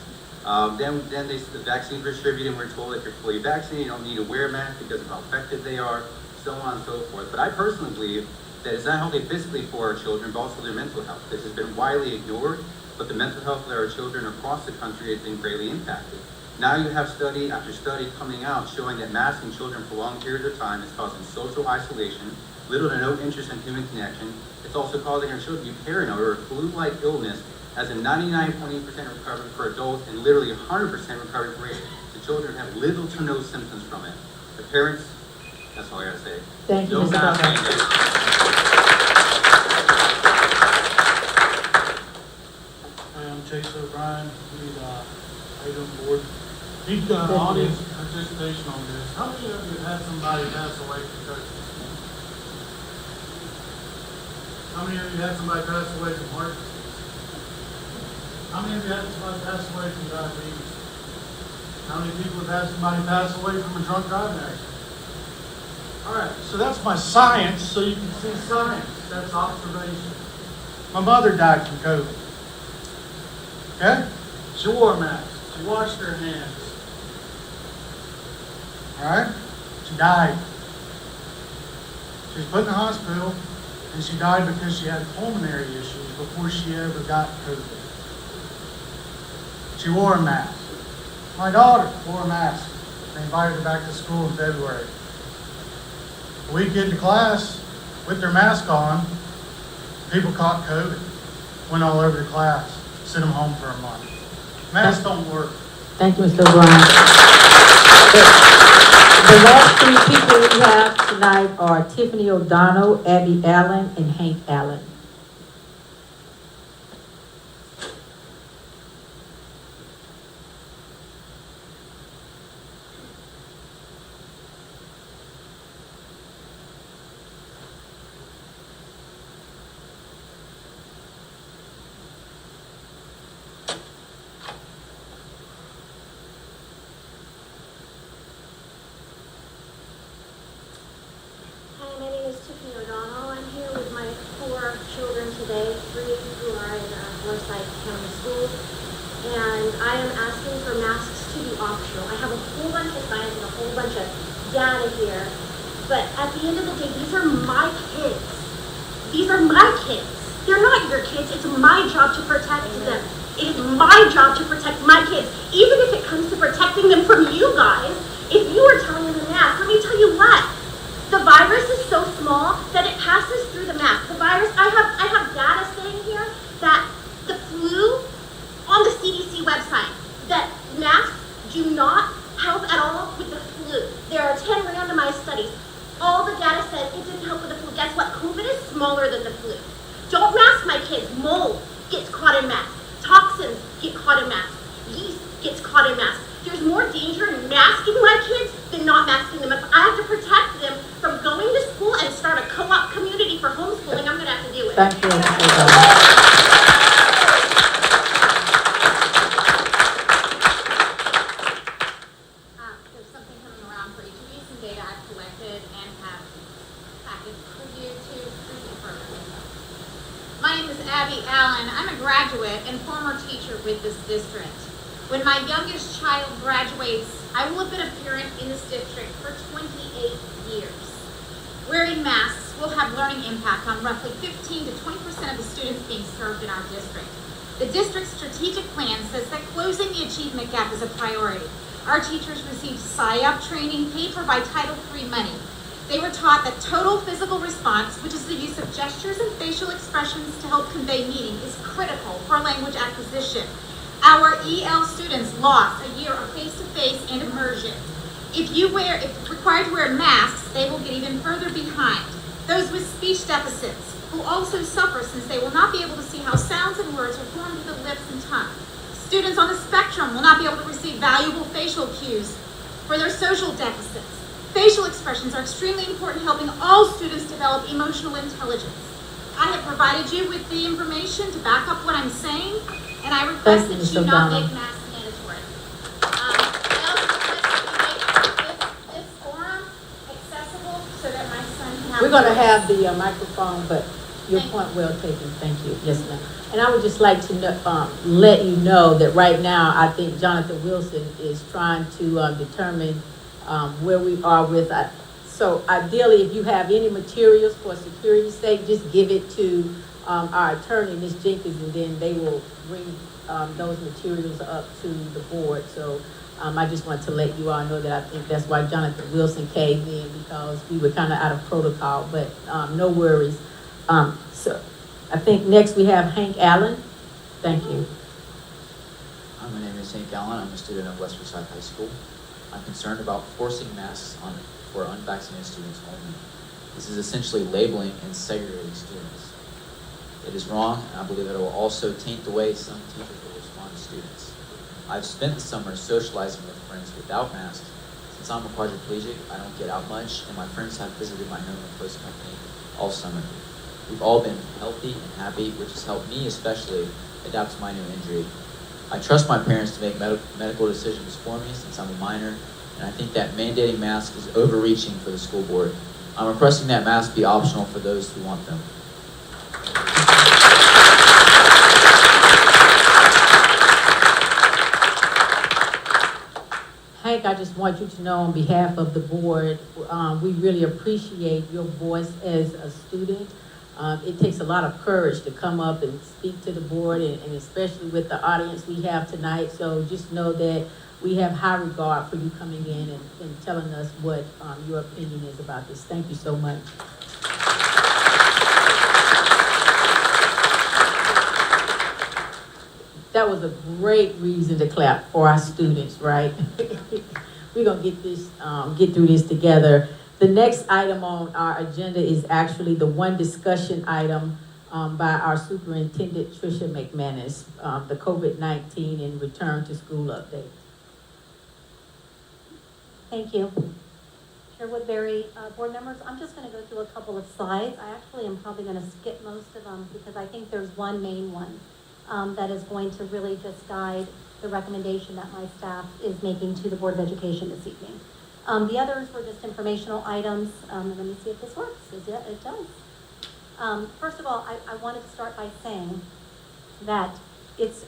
Then the vaccines were distributed, and we're told if you're fully vaccinated, you don't need to wear masks because of how effective they are, so on and so forth. But I personally believe that it's not healthy physically for our children, but also their mental health. This has been widely ignored, but the mental health of our children across the country has been greatly impacted. Now you have study after study coming out showing that masking children for long periods of time is causing social isolation, little to no interest in human connection. It's also causing our children to be paranoid, or a flu-like illness has a 99.8% recovery for adults and literally 100% recovery rate to children who have little to no symptoms from it. The parents, that's all I gotta say. Thank you, No Mr. mask Cartwright. mandate. Hi, I'm Chase O'Brien, lead item board. Need audience participation on this. How many of you had somebody pass away from COVID? How many of you had somebody pass away from heart disease? How many of you had somebody pass away from diabetes? How many people have had somebody pass away from a drunk driving accident? All right, so that's my science, so you can see science. That's observation. My mother died from COVID. Okay? She wore a mask. She washed her hands. All right? She died. She was put in the hospital, and she died because she had pulmonary issues before she ever got COVID. She wore a mask. My daughter wore a mask. They invited her back to school in February. A week into class, with their mask on, people caught COVID. Went all over the class. Sent them home for a month. Masks don't work. Thank you, Mr. O'Brien. The last 3 people we have tonight are Tiffany O'Donnell, Abby Allen, and Hank Allen. My name is Tiffany O'Donnell. I'm here with my 4 children today, 3 who are in Forsyth County Schools, and I am asking for masks to be optional. I have a whole bunch of science and a whole bunch of data here, but at the end of the day, these are my kids. These are my kids. They're not your kids. It's my job to protect them. It is my job to protect my kids, even if it comes to protecting them from you guys. If you are telling them to mask, let me tell you what. The virus is so small that it passes through the mask. The virus, I have data saying here that the flu on the CDC website, that masks do not help at all with the flu. There are 10 randomized studies. All the data says it didn't help with the flu. Guess what? COVID is smaller than the flu. Don't mask my kids. Mold gets caught in masks. Toxins get caught in masks. Yeast gets caught in masks. There's more danger in masking my kids than not masking them. If I have to protect them from going to school and start a co-op community for homeschooling, I'm going to have to do it. Thank you. There's something coming around for each of you, some data I've collected and have packaged for you to review further. My name is Abby Allen. I'm a graduate and former teacher with this district. When my youngest child graduates, I will have been a parent in this district for 28 years. Wearing masks will have learning impact on roughly 15 to 20% of the students being served in our district. The district's strategic plan says that closing the achievement gap is a priority. Our teachers received PSYOP training paid for by Title III money. They were taught that total physical response, which is the use of gestures and facial expressions to help convey meaning, is critical for language acquisition. Our EL students lost a year of face-to-face and immersion. If required to wear masks, they will get even further behind. Those with speech deficits will also suffer since they will not be able to see how sounds and words are formed with the lips and tongue. Students on the spectrum will not be able to receive valuable facial cues for their social deficits. Facial expressions are extremely important in helping all students develop emotional intelligence. I have provided you with the information to back up what I'm saying, and I request that you not make masks mandatory. I also request that you make this forum accessible so that my son can have. We're going to have the microphone, but your point well taken. Thank you. Yes, ma'am. And I would just like to let you know that right now, I think Jonathan Wilson is trying to determine where we are with that. So ideally, if you have any materials for security's sake, just give it to our attorney, Ms. Jenkins, and then they will bring those materials up to the board. So I just want to let you all know that I think that's why Jonathan Wilson came in, because we were kind of out of protocol, but no worries. So I think next we have Hank Allen. Thank you. Hi, my name is Hank Allen. I'm a student at West Forsyth High School. I'm concerned about forcing masks on for unvaccinated students only. This is essentially labeling and segregating students. It is wrong, and I believe it will also taint the way some teachers will respond to students. I've spent the summer socializing with friends without masks. Since I'm a quadriplegic, I don't get out much, and my friends have visited my home and close company all summer. We've all been healthy and happy, which has helped me especially adapt to my new injury. I trust my parents to make medical decisions for me since I'm a minor, and I think that mandating masks is overreaching for the school board. I'm requesting that masks be optional for those who want them. Hank, I just want you to know on behalf of the board, we really appreciate your voice as a student. It takes a lot of courage to come up and speak to the board, and especially with the audience we have tonight. So just know that we have high regard for you coming in and telling us what your opinion is about this. Thank you so much. That was a great reason to clap for our students, right? We're gonna get through this together. The next item on our agenda is actually the one discussion item by our Superintendent, Tricia McManus, the COVID-19 and return to school update. Thank you. Chair Woodbury, board members, I'm just going to go through a couple of slides. I actually am probably going to skip most of them because I think there's one main one that is going to really just guide the recommendation that my staff is making to the Board of Education this evening. The others were just informational items. Let me see if this works. It does. First of all, I wanted to start by saying that it's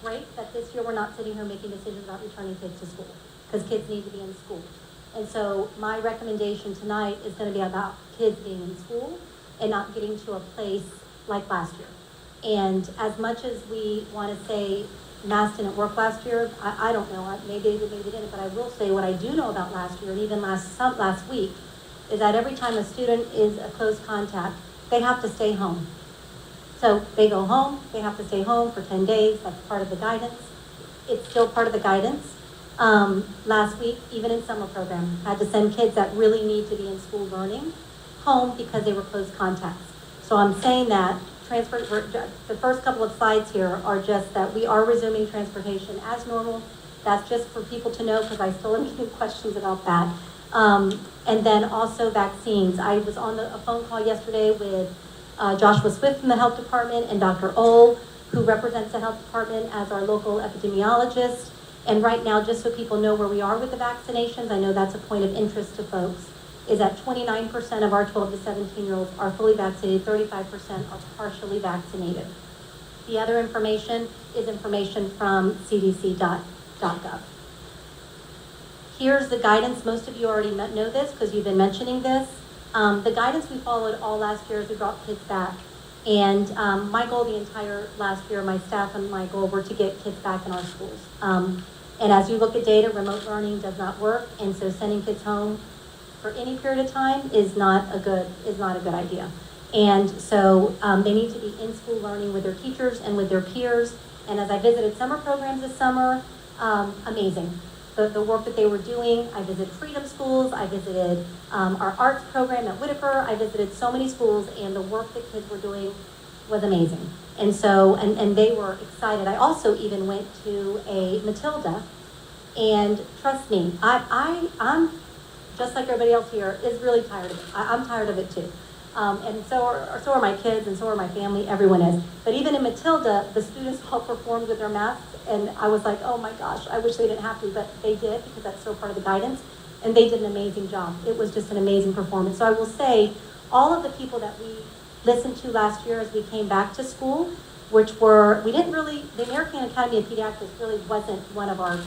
great that this year we're not sitting here making decisions about returning kids to school, because kids need to be in school. And so my recommendation tonight is going to be about kids being in school and not getting to a place like last year. And as much as we want to say masks didn't work last year, I don't know, maybe they didn't, but I will say what I do know about last year, and even last week, is that every time a student is a close contact, they have to stay home. So they go home, they have to stay home for 10 days, that's part of the guidance. It's still part of the guidance. Last week, even in summer program, had to send kids that really need to be in school learning home because they were close contacts. So I'm saying that the first couple of slides here are just that we are resuming transportation as normal. That's just for people to know, because I still am getting questions about that. And then also vaccines. I was on a phone call yesterday with Joshua Swift from the health department and Dr. Ohl, who represents the health department as our local epidemiologist. And right now, just so people know where we are with the vaccinations, I know that's a point of interest to folks, is that 29% of our 12 to 17-year-olds are fully vaccinated, 35% are partially vaccinated. The other information is information from cdc.gov. Here's the guidance. Most of you already know this because you've been mentioning this. The guidance we followed all last year as we brought kids back. And my goal the entire last year, my staff and my goal were to get kids back in our schools. And as you look at data, remote learning does not work. And so sending kids home for any period of time is not a good idea. And so they need to be in school learning with their teachers and with their peers. And as I visited summer programs this summer, amazing. the work that they were doing. I visited Freedom Schools, I visited our arts program at Whitaker, I visited so many schools, and the work that kids were doing was amazing. And so, and they were excited. I also even went to a Matilda, and trust me, I'm just like everybody else here, is really tired of it. I'm tired of it too. And so are my kids, and so are my family, everyone is. But even in Matilda, the students all performed with their masks, and I was like, oh my gosh, I wish they didn't have to, but they did, because that's still part of the guidance, and they did an amazing job. It was just an amazing performance. So I will say, all of the people that we listened to last year as we came back to school, which were, the American Academy of Pediatrics really wasn't one of our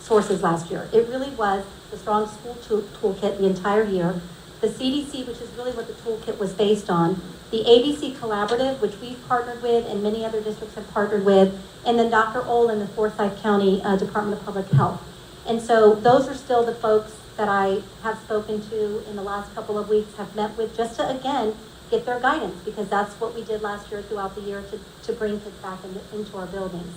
sources last year. It really was the Strong School Toolkit the entire year, the CDC, which is really what the toolkit was based on, the ABC Collaborative, which we've partnered with and many other districts have partnered with, and then Dr. Ohl and the Forsyth County Department of Public Health. And so those are still the folks that I have spoken to in the last couple of weeks, have met with, just to, again, get their guidance, because that's what we did last year throughout the year to bring kids back into our buildings.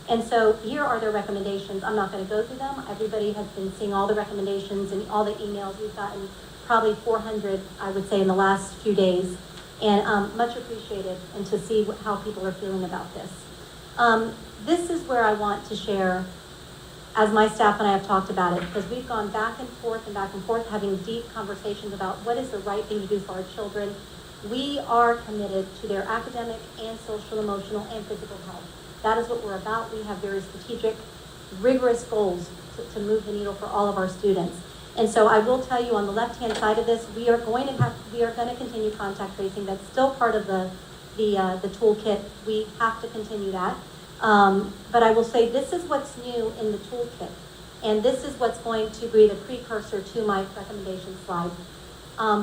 And so here are their recommendations. I'm not going to go through them. Everybody has been seeing all the recommendations and all the emails. We've gotten probably 400, I would say, in the last few days. And much appreciated, and to see how people are feeling about this. This is where I want to share, as my staff and I have talked about it, because we've gone back and forth, having deep conversations about what is the right thing to do for our children. We are committed to their academic and social, emotional, and physical health. That is what we're about. We have very strategic, rigorous goals to move the needle for all of our students. And so I will tell you, on the left-hand side of this, we are going to continue contact tracing. That's still part of the toolkit. We have to continue that. But I will say this is what's new in the toolkit. And this is what's going to be the precursor to my recommendation slide.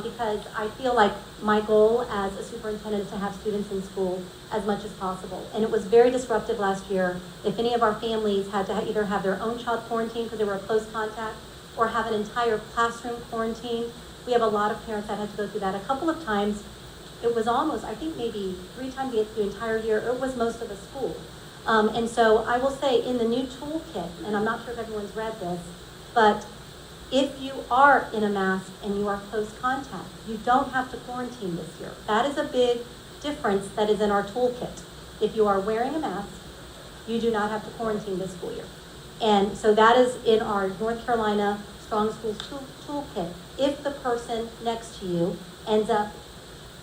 Because I feel like my goal as a superintendent is to have students in school as much as possible. And it was very disruptive last year. If any of our families had to either have their own child quarantined because they were a close contact, or have an entire classroom quarantined, we have a lot of parents that had to go through that. A couple of times, it was almost, I think maybe 3 times the entire year, it was most of the school. And so I will say, in the new toolkit, and I'm not sure if everyone's read this, but if you are in a mask and you are close contact, you don't have to quarantine this year. That is a big difference that is in our toolkit. If you are wearing a mask, you do not have to quarantine this school year. And so that is in our North Carolina Strong Schools Toolkit. If the person next to you ends up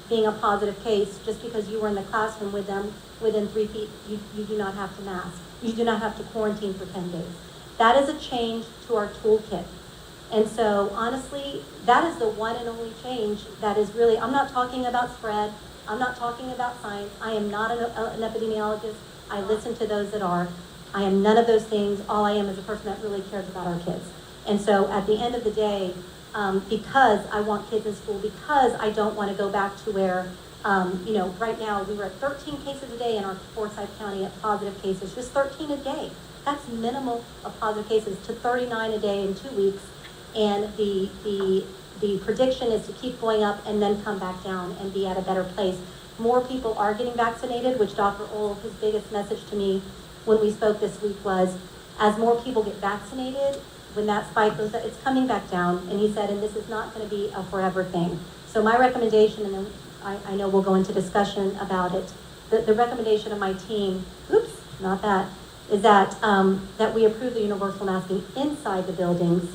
being a positive case, just because you were in the classroom with them within 3 feet, you do not have to mask. You do not have to quarantine for 10 days. That is a change to our toolkit. And so honestly, that is the one and only change that is really, I'm not talking about spread. I'm not talking about science. I am not an epidemiologist. I listen to those that are. I am none of those things. All I am is a person that really cares about our kids. And so at the end of the day, because I want kids in school, because I don't want to go back to where, right now we were at 13 cases a day in our Forsyth County at positive cases, just 13 a day. That's minimal of positive cases, to 39 a day in 2 weeks. And the prediction is to keep going up and then come back down and be at a better place. More people are getting vaccinated, which Dr. Ohl, his biggest message to me when we spoke this week was, as more people get vaccinated, when that spike goes up, it's coming back down. And he said, and this is not going to be a forever thing. So my recommendation, and then I know we'll go into discussion about it, the recommendation of my team, is that we approve the universal masking inside the buildings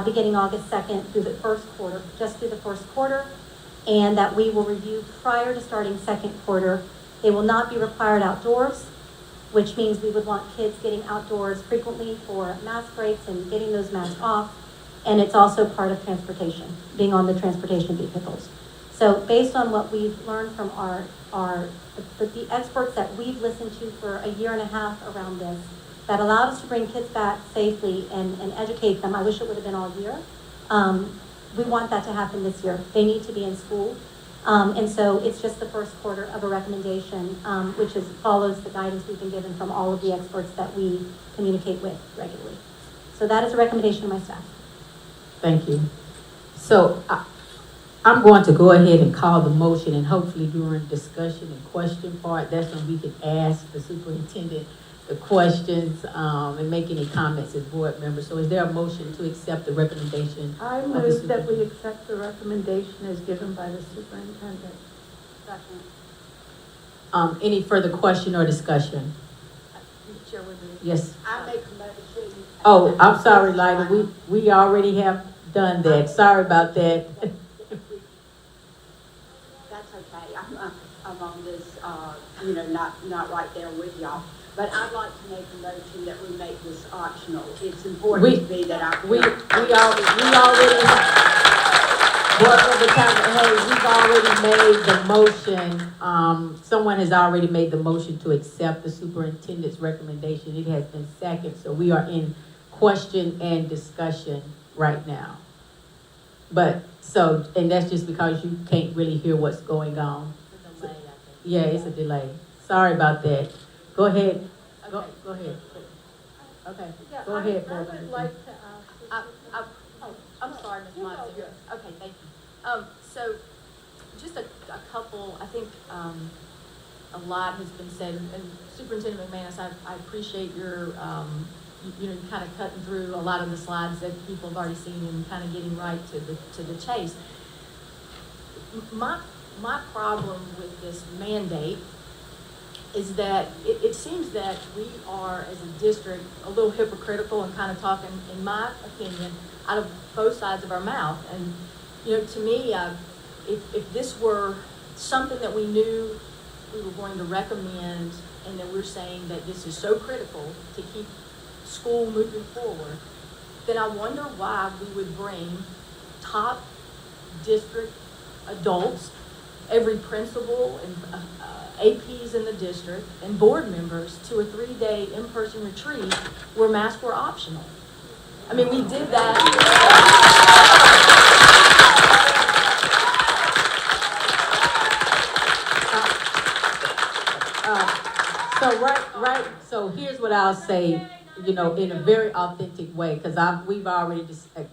beginning August 2nd through the first quarter, and that we will review prior to starting second quarter. They will not be required outdoors, which means we would want kids getting outdoors frequently for mask breaks and getting those masks off. And it's also part of transportation, being on the transportation vehicles. So based on what we've learned from the experts that we've listened to for a year and a half around this, that allowed us to bring kids back safely and educate them. I wish it would have been all year. We want that to happen this year. They need to be in school. And so it's just the first quarter of a recommendation, which follows the guidance we've been given from all of the experts that we communicate with regularly. So that is a recommendation of my staff. Thank you. So I'm going to go ahead and call the motion, and hopefully during discussion and question part, that's when we can ask the superintendent the questions, and make any comments as board members. So is there a motion to accept the recommendation? I of the move that we superintendent? accept the recommendation as given by the superintendent. Second. Any further question or discussion? Chair Woodbury. Yes. I make a motion. Oh, I'm sorry, Lila, we already have done that. Sorry about that. That's okay. I'm on this, not right there with y'all. But I'd like to make a motion that we make this optional. It's important to me that I. We already, Board Member Hayes, we've already made the motion. Someone has already made the motion to accept the superintendent's recommendation. It has been seconded, so we are in question and discussion right now. But, and that's just because you can't really hear what's going on. Yeah, it's a delay. Sorry about that. Go ahead. Go ahead. Okay, Yeah, go ahead. I would like to ask. I'm sorry, Ms. Monson. Okay, thank you. So, just a couple, I think, a lot has been said, and Superintendent McManus, I appreciate your, you kind of cutting through a lot of the slides that people have already seen and kind of getting right to the chase. My problem with this mandate is that it seems that we are, as a district, a little hypocritical and kind of talking, in my opinion, out of both sides of our mouth. And, to me, if this were something that we knew we were going to recommend and that we're saying that this is so critical to keep school moving forward, then I wonder why we would bring top district adults, every principal and APs in the district and board members to a 3-day in-person retreat where masks were optional. I mean, we did that. So here's what I'll say, in a very authentic way, because we've already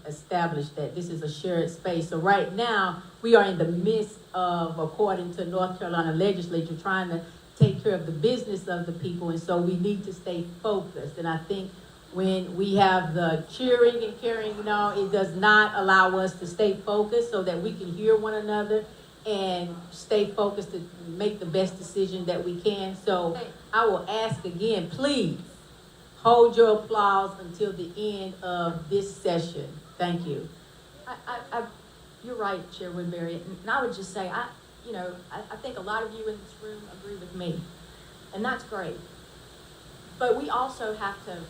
established that this is a shared space. So right now, we are in the midst of, according to North Carolina legislature, trying to take care of the business of the people, and so we need to stay focused. And I think when we have the cheering and carrying, it does not allow us to stay focused so that we can hear one another and stay focused to make the best decision that we can. So I will ask again, please, hold your applause until the end of this session. Thank you. You're right, Chair Woodbury, and I would just say, I think a lot of you in this room agree with me, and that's great. But we also have to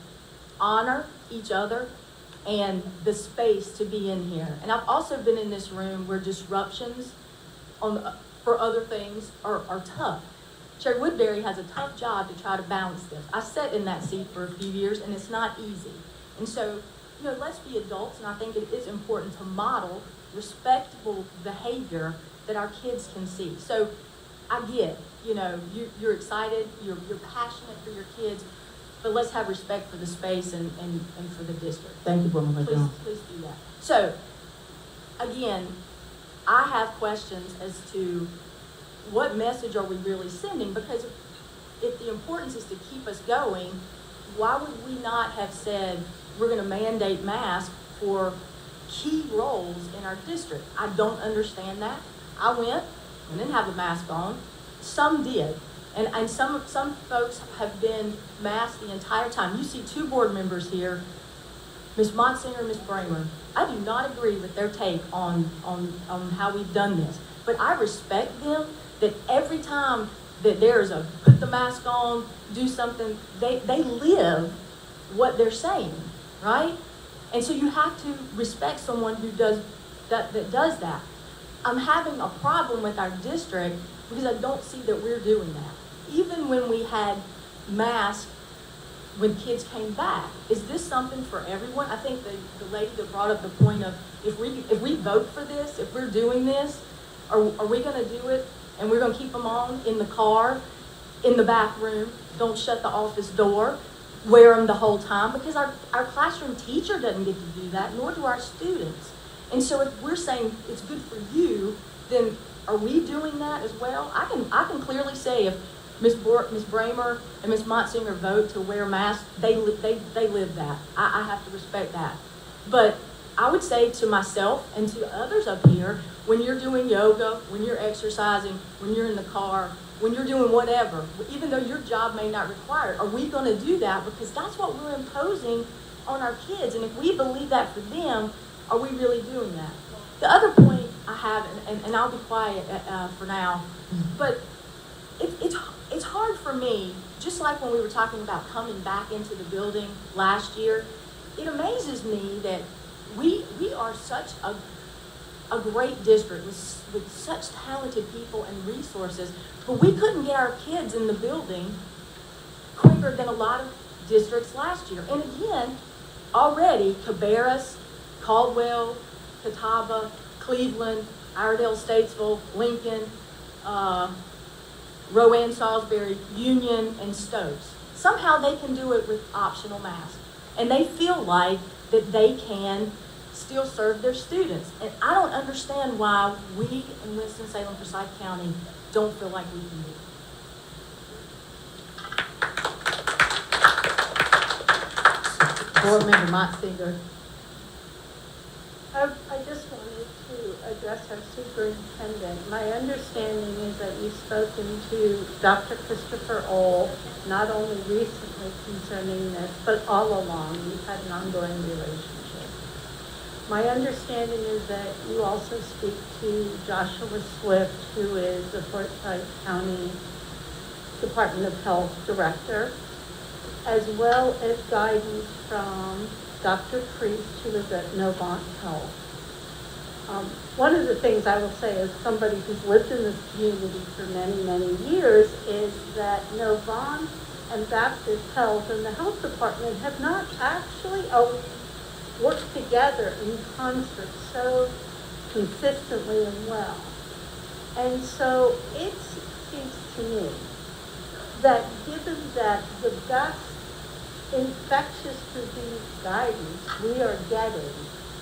honor each other and the space to be in here. And I've also been in this room where disruptions for other things are tough. Chair Woodbury has a tough job to try to balance this. I sat in that seat for a few years, and it's not easy. And so, let's be adults, and I think it is important to model respectable behavior that our kids can see. So I get, you're excited, you're passionate for your kids, but let's have respect for the space and for the district. Thank you, Board Member Jones. Please do that. So, again, I have questions as to what message are we really sending? Because if the importance is to keep us going, why would we not have said we're going to mandate masks for key roles in our district? I don't understand that. I went and didn't have a mask on. Some did. And some folks have been masked the entire time. You see 2 board members here, Ms. Monsinger and Ms. Bramer. I do not agree with their take on how we've done this. But I respect them that every time that there's a put the mask on, do something, they live what they're saying, right? And so you have to respect someone who does that does that. I'm having a problem with our district because I don't see that we're doing that. Even when we had masks when kids came back, is this something for everyone? I think the lady that brought up the point of if we vote for this, if we're doing this, are we going to do it and we're going to keep them on in the car, in the back room, don't shut the office door, wear them the whole time? Because our classroom teacher doesn't get to do that, nor do our students. And so if we're saying it's good for you, then are we doing that as well? I can clearly say Ms. Bramer and Ms. Monsinger vote to wear masks, they live that. I have to respect that. But I would say to myself and to others up here, when you're doing yoga, when you're exercising, when you're in the car, when you're doing whatever, even though your job may not require it, are we going to do that? Because that's what we're imposing on our kids. And if we believe that for them, are we really doing that? The other point I have, and I'll be quiet for now, but it's hard for me, just like when we were talking about coming back into the building last year, it amazes me that we are such a great district with such talented people and resources, but we couldn't get our kids in the building quicker than a lot of districts last year. And again, already Cabarrus, Caldwell, Catawba, Cleveland, Iredell, Statesville, Lincoln, Rowan, Salisbury, Union, and Stokes. Somehow they can do it with optional masks. And they feel like that they can still serve their students. And I don't understand why we in Winston-Salem, Forsyth County don't feel like we can do it. Board Member Monsinger. I just wanted to address our superintendent. My understanding is that you've spoken to Dr. Christopher Ohl, not only recently concerning this, but all along. You've had an ongoing relationship. My understanding is that you also speak to Joshua Swift, who is the Forsyth County Department of Health Director, as well as guidance from Dr. Priest, who is at Novant Health. One of the things I will say as somebody who's lived in this community for many, many years is that Novant and Baptist Health and the health department have not actually worked together in concert so consistently and well. And so it seems to me that given that the best infectious disease guidance we are getting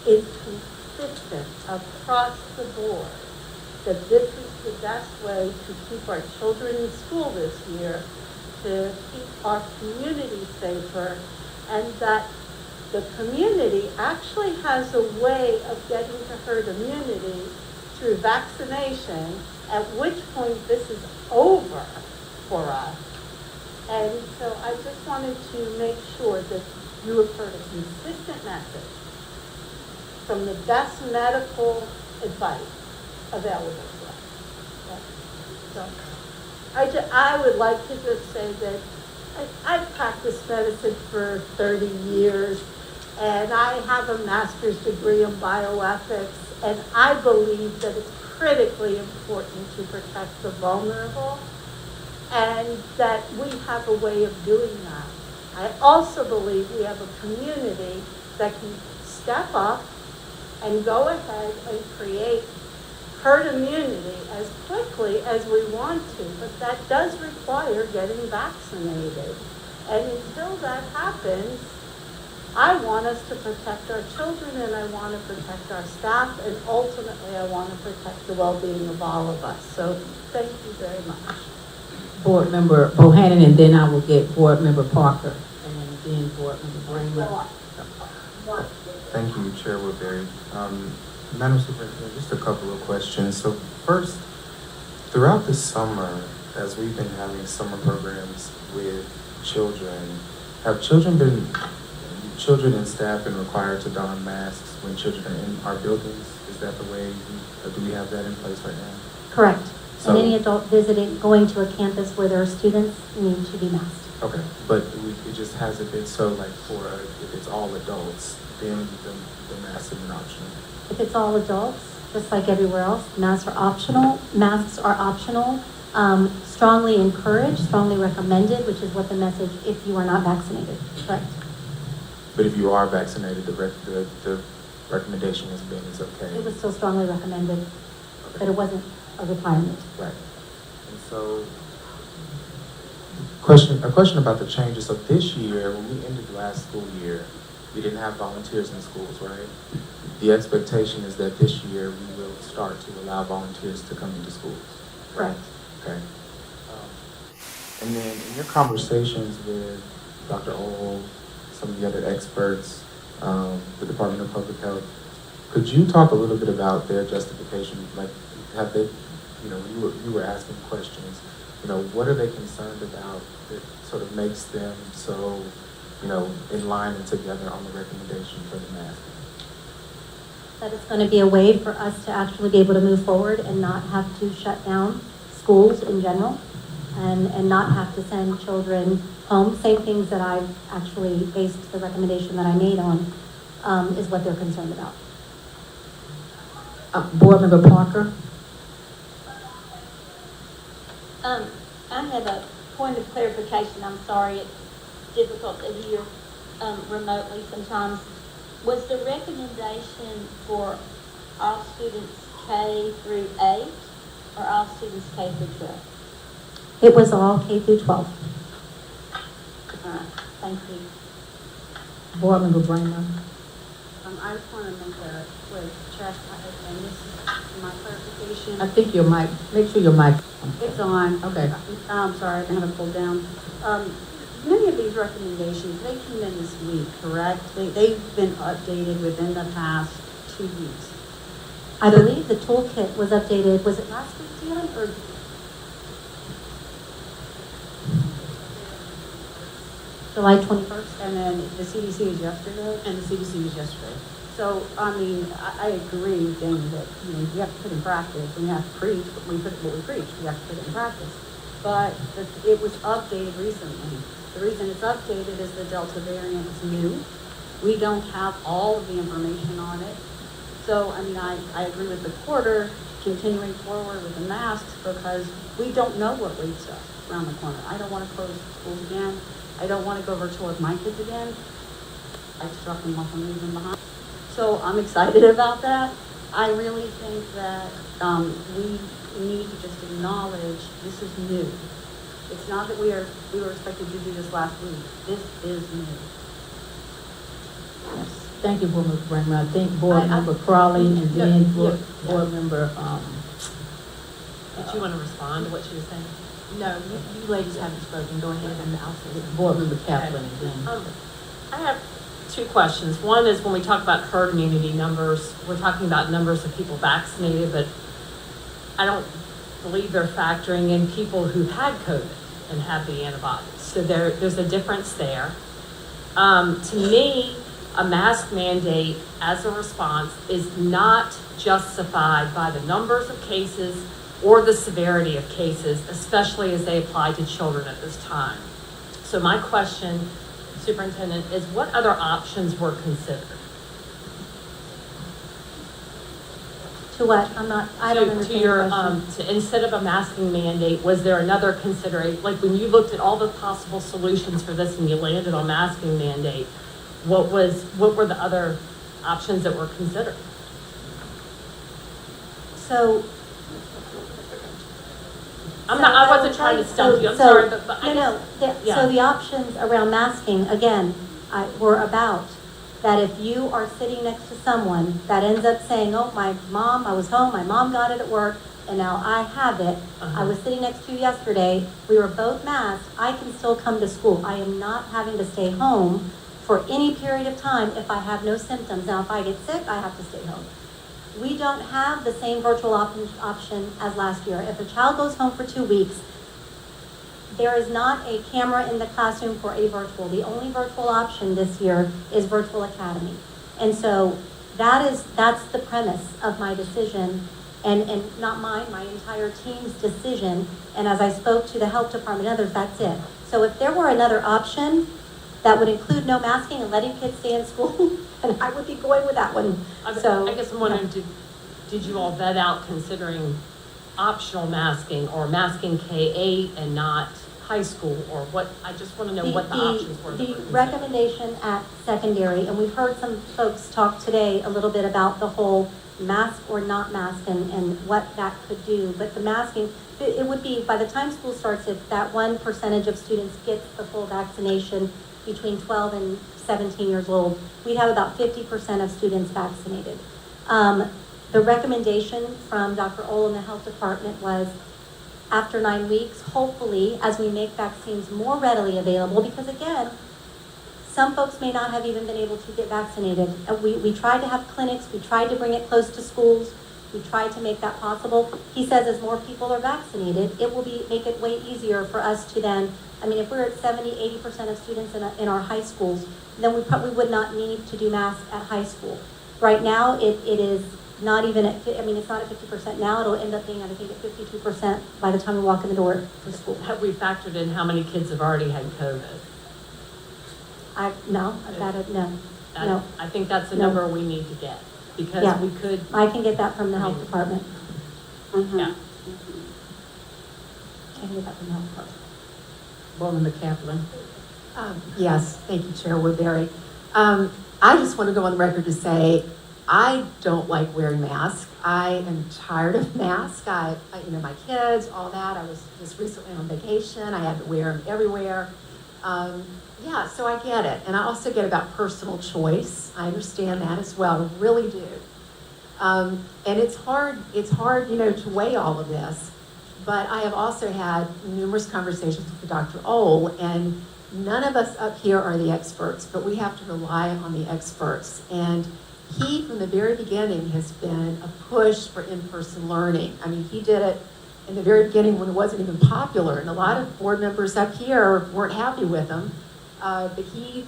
is consistent across the board, that this is the best way to keep our children in school this year, to keep our community safer, and that the community actually has a way of getting to herd immunity through vaccination, at which point this is over for us. And so I just wanted to make sure that you have heard a consistent message from the best medical advice available to us. Okay. So I would like to just say that I've practiced medicine for 30 years, and I have a master's degree in bioethics, and I believe that it's critically important to protect the vulnerable, and that we have a way of doing that. I also believe we have a community that can step up and go ahead and create herd immunity as quickly as we want to, but that does require getting vaccinated. And until that happens, I want us to protect our children, and I want to protect our staff, and ultimately I want to protect the well-being of all of us. So thank you very much. Board Member Bohannon, and then I will get Board Member Parker, and then Board Member Bramer. Thank you, Chair Woodbury. Madam Superintendent, just a couple of questions. So first, throughout the summer, as we've been having summer programs with children, have children and staff been required to don masks when children are in our buildings? Is that the way, do we have that in place right now? Correct. So, and any adult visiting, going to a campus where there are students, need to be masked. Okay, but it just hasn't been so, like, if it's all adults, then the masks have been optional. If it's all adults, just like everywhere else, masks are optional. Strongly encouraged, strongly recommended, which is what the message, if you are not vaccinated. Correct. But if you are vaccinated, the recommendation has been it's okay. It was still strongly recommended, okay, but it wasn't a requirement. Right. And so, a question about the changes. So this year, when we ended last school year, we didn't have volunteers in schools, right? The expectation is that this year we will start to allow volunteers to come into schools. Correct. Okay. And then in your conversations with Dr. Ohl, some of the other experts, the Department of Public Health, could you talk a little bit about their justification? Like, have they, you were asking questions, what are they concerned about that sort of makes them so, in line and together on the recommendation for the mask? That it's going to be a way for us to actually be able to move forward and not have to shut down schools in general and not have to send children home. Same things that I've actually based the recommendation that I made on is what they're concerned about. Board Member Parker? I have a point of clarification. I'm sorry, it's difficult to hear remotely sometimes. Was the recommendation for all students K through 8 or all students K through 12? It was all K through 12. Thank you. Board Member Bramer? I just want to make a quick check, and this is my clarification. I think your mic, make sure your mic. It's on. Okay. I'm sorry, I have it pulled down. Many of these recommendations, they came in this week, correct? They've been updated within the past 2 weeks. I believe the toolkit was updated, was it last week, Deanna, or? July 21st? And then the CDC was yesterday? And the CDC was yesterday. So, I agree with Dana that, you have to put in practice, and you have to preach, but we put what we preach, we have to put it in practice. But it was updated recently. The reason it's updated is the Delta variant is new. We don't have all of the information on it. So, I agree with the quarter continuing forward with the masks because we don't know what waits us around the corner. I don't want to close schools again. I don't want to go virtual with my kids again. I struck them off and leave them behind. So I'm excited about that. I really think that we need to just acknowledge this is new. It's not that we were expected to do this last week. This is new. Yes. Thank you, Board Member Bramer. I think Board Member Crawley and then Board Member, Did you want to respond to what she was saying? no, you ladies haven't spoken. Go ahead and I'll say Board Member Kaplan and then. I have two questions. One is when we talk about herd immunity numbers, we're talking about numbers of people vaccinated, but I don't believe they're factoring in people who had COVID and have the antibodies. So there's a difference there. To me, a mask mandate as a response is not justified by the numbers of cases or the severity of cases, especially as they apply to children at this time. So my question, Superintendent, is what other options were considered? To what? I don't understand to your, the question. instead of a masking mandate, was there another consideration? Like when you looked at all the possible solutions for this and you landed on masking mandate, what were the other options that were considered? So. I wasn't trying to stump you, I'm sorry, but I guess. So the options around masking, again, were about that if you are sitting next to someone that ends up saying, oh, I was home, my mom got it at work, and now I have it. I was sitting next to you yesterday, we were both masked, I can still come to school. I am not having to stay home for any period of time if I have no symptoms. Now, if I get sick, I have to stay home. We don't have the same virtual option as last year. If a child goes home for 2 weeks, there is not a camera in the classroom for a virtual. The only virtual option this year is Virtual Academy. And so that's the premise of my decision, and not mine, my entire team's decision. And as I spoke to the health department and others, that's it. So if there were another option that would include no masking and letting kids stay in school, and I would be going with that one. So I guess I'm wondering, did you all vet out considering optional masking or masking K-8 and not high school, or what? I just want to know what the options were. The recommendation at secondary, and we've heard some folks talk today a little bit about the whole mask or not mask and what that could do. But the masking, it would be, by the time school starts, if that 1% of students gets the full vaccination between 12 and 17 years old, we'd have about 50% of students vaccinated. The recommendation from Dr. Ohl in the health department was after 9 weeks, hopefully, as we make vaccines more readily available, because again, some folks may not have even been able to get vaccinated. We tried to have clinics, we tried to bring it close to schools, we tried to make that possible. He says as more people are vaccinated, it will make it way easier for us to then, I mean, if we're at 70, 80% of students in our high schools, then we probably would not need to do masks at high school. Right now, it is not even at, I mean, it's not at 50% now, it'll end up being, I think, at 52% by the time we walk in the door for school. Have we factored in how many kids have already had COVID? No. I think that's a No. number we need to get, because Yeah. we could. I can get that from the health department. Yeah. I can get that from the health department. Board Member Kaplan. Yes, thank you, Chair Woodbury. I just want to go on the record to say, I don't like wearing masks. I am tired of masks. My kids, all that. I was just recently on vacation. I had to wear them everywhere. Yeah, so I get it. And I also get about personal choice. I understand that as well, I really do. And it's hard, to weigh all of this. But I have also had numerous conversations with Dr. Ohl, and none of us up here are the experts, but we have to rely on the experts. And he, from the very beginning, has been a push for in-person learning. I mean, he did it in the very beginning when it wasn't even popular, and a lot of board members up here weren't happy with him. But he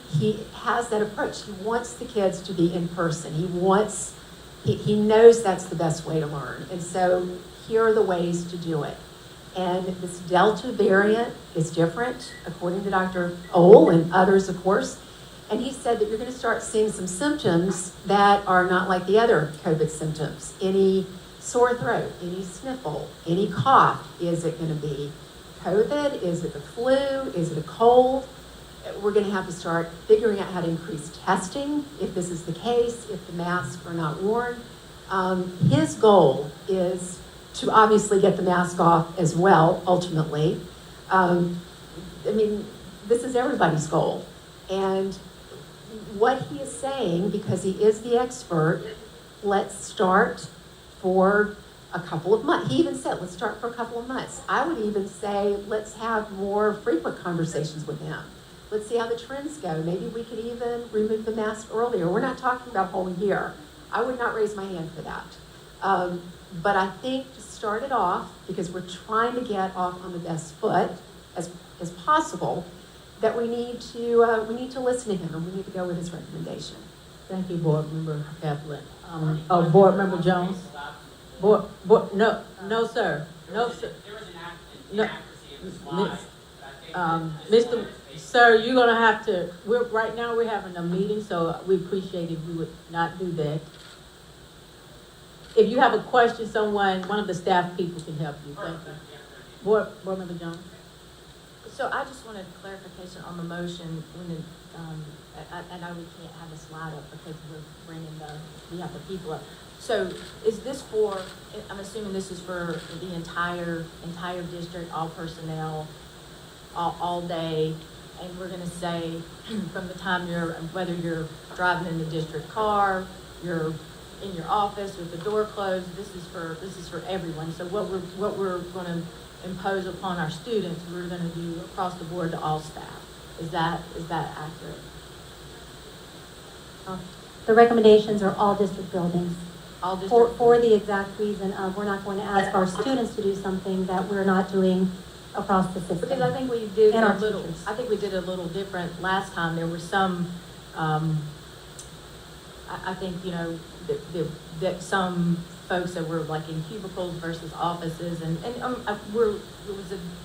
has that approach. He wants the kids to be in person. He knows that's the best way to learn. And so here are the ways to do it. And this Delta variant is different, according to Dr. Ohl and others, of course. And he said that you're going to start seeing some symptoms that are not like the other COVID symptoms. Any sore throat, any sniffle, any cough. Is it going to be COVID? Is it the flu? Is it a cold? We're going to have to start figuring out how to increase testing if this is the case, if the masks are not worn. His goal is to obviously get the mask off as well, ultimately. This is everybody's goal. And what he is saying, because he is the expert, let's start for a couple of months. He even said, let's start for a couple of months. I would even say, let's have more frequent conversations with him. Let's see how the trends go. Maybe we could even remove the mask earlier. We're not talking about a whole year. I would not raise my hand for that. But I think to start it off, because we're trying to get off on the best foot as possible, that we need to listen to him and we need to go with his recommendation. Thank you, Board Member Kaplan. Board Member Jones? No, sir. No, sir. No. Mr. Sir, you're gonna have to, right now we're having a meeting, so we appreciate if you would not do that. If you have a question, one of the staff people can help you. Thank you. Board Member Jones? So I just wanted clarification on the motion. I know we can't have a slide up because we have the people up. So is this for, I'm assuming this is for the entire district, all personnel, all day, and we're gonna say from the time whether you're driving in the district car, you're in your office with the door closed, this is for everyone. So what we're gonna impose upon our students, we're gonna do across the board to all staff. Is that accurate? The recommendations are all district buildings. All district for the exact reason of we're not going to ask our students to do something that we're not doing across the system. Because I think we did And our a little. teachers. I think we did a little different last time. There were some. I think that some folks that were like in cubicles versus offices, and it was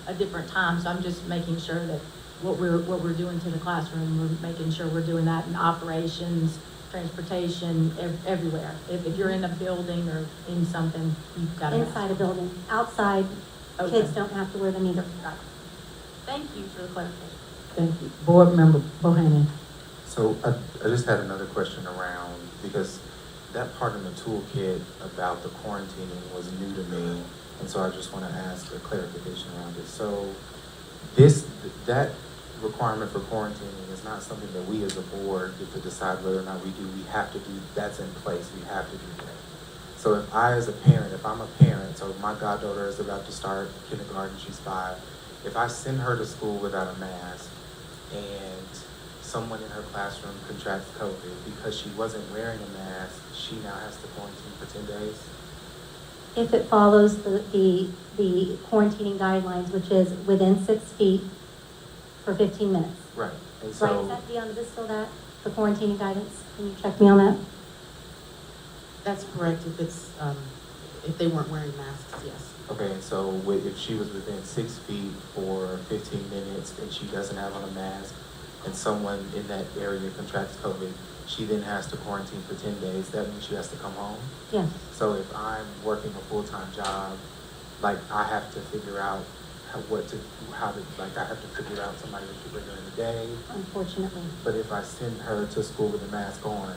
a different time. So I'm just making sure that what we're doing to the classroom, we're making sure we're doing that in operations, transportation, everywhere. If you're in a building or in something, you've got to Inside a building. Outside, Okay. kids don't have to wear them either. Thank you for the clarification. Thank you. Board Member Bohannon. So I just had another question around, because that part in the toolkit about the quarantining was new to me, and so I just want to ask a clarification around it. So that requirement for quarantining is not something that we as a board get to decide whether or not we do. We have to do, that's in place, we have to do that. So if I, as a parent, if I'm a parent, so my goddaughter is about to start kindergarten, she's 5. If I send her to school without a mask and someone in her classroom contracts COVID because she wasn't wearing a mask, she now has to quarantine for 10 days? If it follows the quarantining guidelines, which is within 6 feet for 15 minutes. Right. And Right, so, is that, Dion, is this still that, the quarantining guidance? Can you check me on that? That's correct, if it's, if they weren't wearing masks, yes. okay, and so if she was within 6 feet for 15 minutes and she doesn't have on a mask and someone in that area contracts COVID, she then has to quarantine for 10 days. That means she has to come home? Yes. So if I'm working a full-time job, like I have to figure out I have to figure out somebody to bring her in the day. Unfortunately. But if I send her to school with a mask on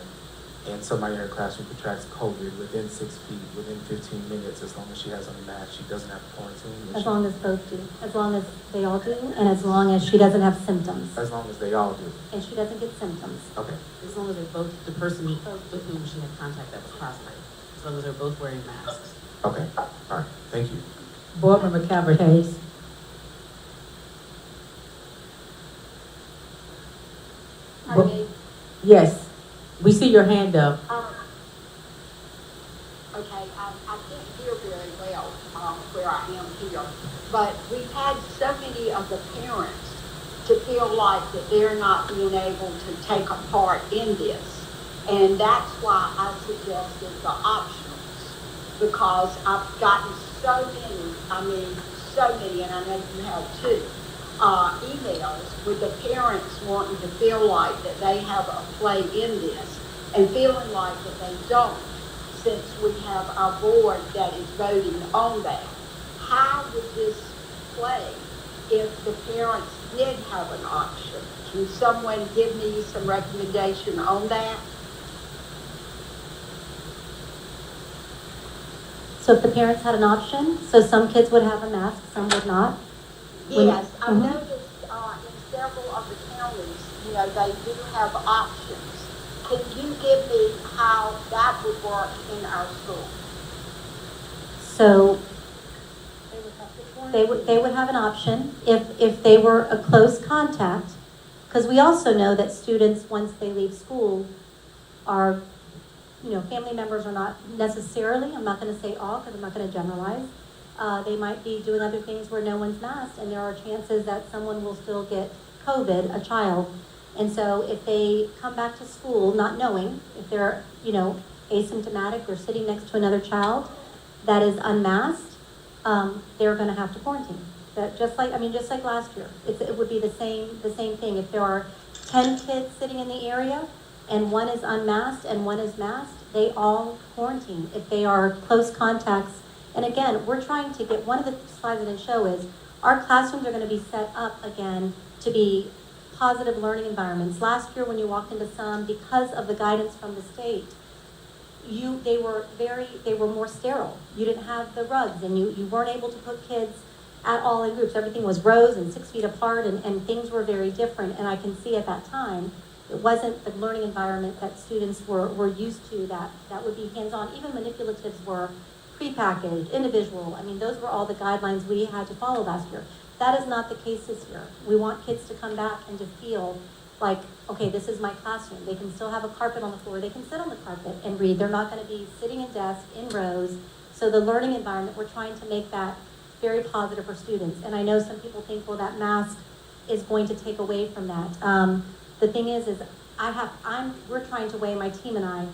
and somebody in her classroom contracts COVID within 6 feet, within 15 minutes, as long as she has on a mask, she doesn't have to quarantine? As long as both do. As long as they all do, and as long as she doesn't have symptoms. As long as they all do. And she doesn't get symptoms. Okay. As long as they're both, the person with whom she had contact that was classmate, as long as they're both wearing masks. Okay, all right, thank you. Board Member Calvert Hayes. Pardon me? Yes, we see your hand up. Okay, I can't hear very well where I am here, but we've had so many of the parents to feel like that they're not being able to take a part in this. And that's why I suggested the optionals, because I've gotten so many, and I know you have too, emails with the parents wanting to feel like that they have a play in this and feeling like that they don't, since we have our board that is voting on that. How would this play if the parents did have an option? Can someone give me some recommendation on that? So if the parents had an option, so some kids would have a mask, some would not? Yes, I've noticed in several of the counties, they do have options. Can you give me how that would work in our school? So they would have an option if they were a close contact, because we also know that students, once they leave school, are, family members are not necessarily, I'm not going to say all because I'm not going to generalize, they might be doing other things where no one's masked, and there are chances that someone will still get COVID, a child. And so if they come back to school not knowing, if they're, asymptomatic or sitting next to another child that is unmasked, they're going to have to quarantine. That just like last year, it would be the same thing. If there are 10 kids sitting in the area and one is unmasked and one is masked, they all quarantine if they are close contacts. And again, we're trying to get, one of the slides I didn't show is our classrooms are going to be set up again to be positive learning environments. Last year when you walked into some, because of the guidance from the state, they were more sterile. You didn't have the rugs, and you weren't able to put kids at all in groups. Everything was rows and 6 feet apart, and things were very different. And I can see at that time, it wasn't the learning environment that students were used to that would be hands-on. Even manipulatives were prepackaged, individual. Those were all the guidelines we had to follow last year. That is not the case this year. We want kids to come back and to feel like, okay, this is my classroom. They can still have a carpet on the floor. They can sit on the carpet and read. They're not going to be sitting in desks, in rows. So the learning environment, we're trying to make that very positive for students. And I know some people think, well, that mask is going to take away from that. The thing is we're trying to weigh, my team and I,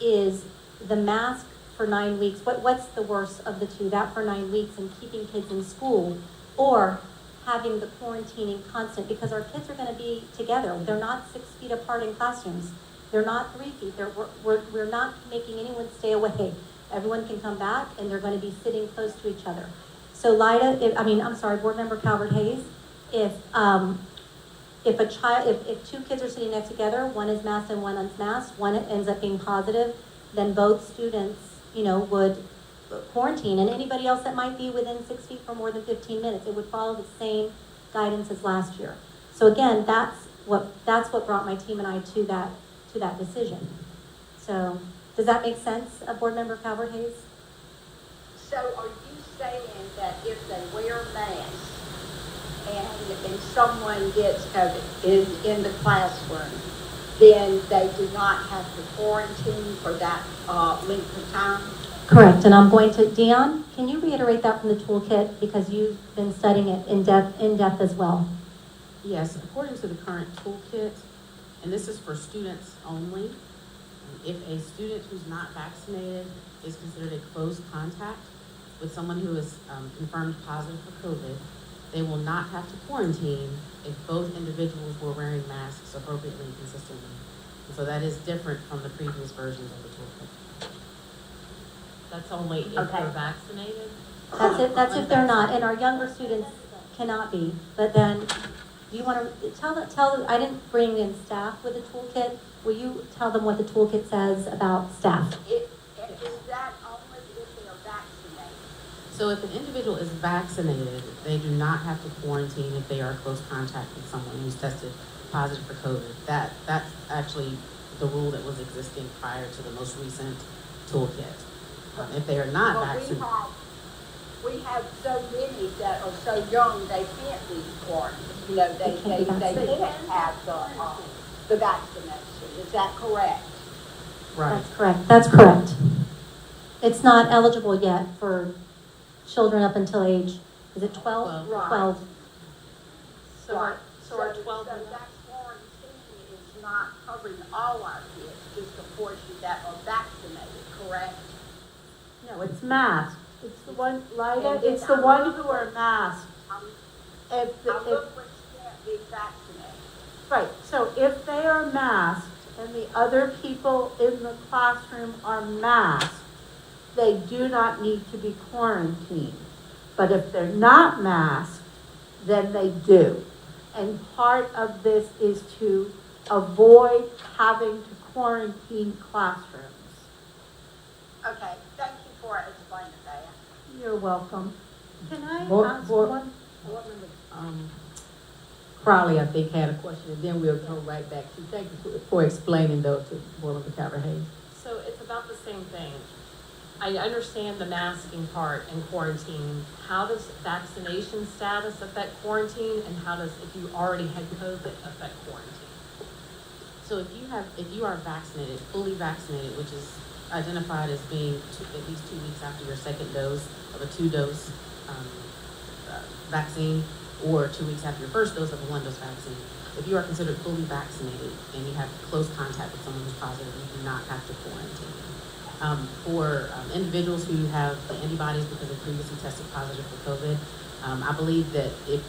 is the mask for 9 weeks. What's the worst of the two? That for 9 weeks and keeping kids in school, or having the quarantining constant, because our kids are going to be together. They're not 6 feet apart in classrooms. They're not 3 feet. We're not making anyone stay away. Everyone can come back, and they're going to be sitting close to each other. So Board Member Calvert Hayes, if 2 kids are sitting next together, one is masked and one unmasked, one ends up being positive, then both students, would quarantine, and anybody else that might be within 6 feet for more than 15 minutes. It would follow the same guidance as last year. So again, that's what brought my team and I to that decision. So Does that make sense, Board Member Calvert Hayes? So are you saying that if they wear masks and someone gets COVID in the classroom, then they do not have to quarantine for that length of time? Correct, and I'm going to, Dion, can you reiterate that from the toolkit, because you've been studying it in depth as well? Yes, according to the current toolkit, and this is for students only, if a student who's not vaccinated is considered a close contact with someone who is confirmed positive for COVID, they will not have to quarantine if both individuals were wearing masks appropriately and consistently. And so that is different from the previous versions of the toolkit. That's only if they're vaccinated? That's if they're not, and our younger students cannot be. But then, do you want to tell, I didn't bring in staff with the toolkit. Will you tell them what the toolkit says about staff? Is that only if they are vaccinated? So if an individual is vaccinated, they do not have to quarantine if they are in close contact with someone who's tested positive for COVID. That's actually the rule that was existing prior to the most recent toolkit. If they are not vaccinated. We have so many that are so young they can't be quarantined. You know, they can't have the vaccination. Is that correct? Right. That's correct. It's not eligible yet for children up until age, is it 12? 12. So our 12 so that quarantine is not covering all our kids, just the portion that are vaccinated, correct? No, it's masked. It's the one, Lyda, it's the one who are masked. If can't be vaccinated. Right, so if they are masked and the other people in the classroom are masked, they do not need to be quarantined. But if they're not masked, then they do. And part of this is to avoid having to quarantine classrooms. Okay, thank you for explaining that. You're welcome. Can I ask one? Crowley, I think, had a question, and then we'll go right back to, thank you for explaining though to Board Member Calvert Hayes. So it's about the same thing. I understand the masking part and quarantine. How does vaccination status affect quarantine, and how does, if you already had COVID, affect quarantine? So if you are vaccinated, fully vaccinated, which is identified as being at least 2 weeks after your second dose of a 2-dose vaccine, or 2 weeks after your first dose of a 1-dose vaccine, if you are considered fully vaccinated and you have close contact with someone who's positive, you do not have to quarantine. For individuals who have the antibodies because they previously tested positive for COVID, I believe that if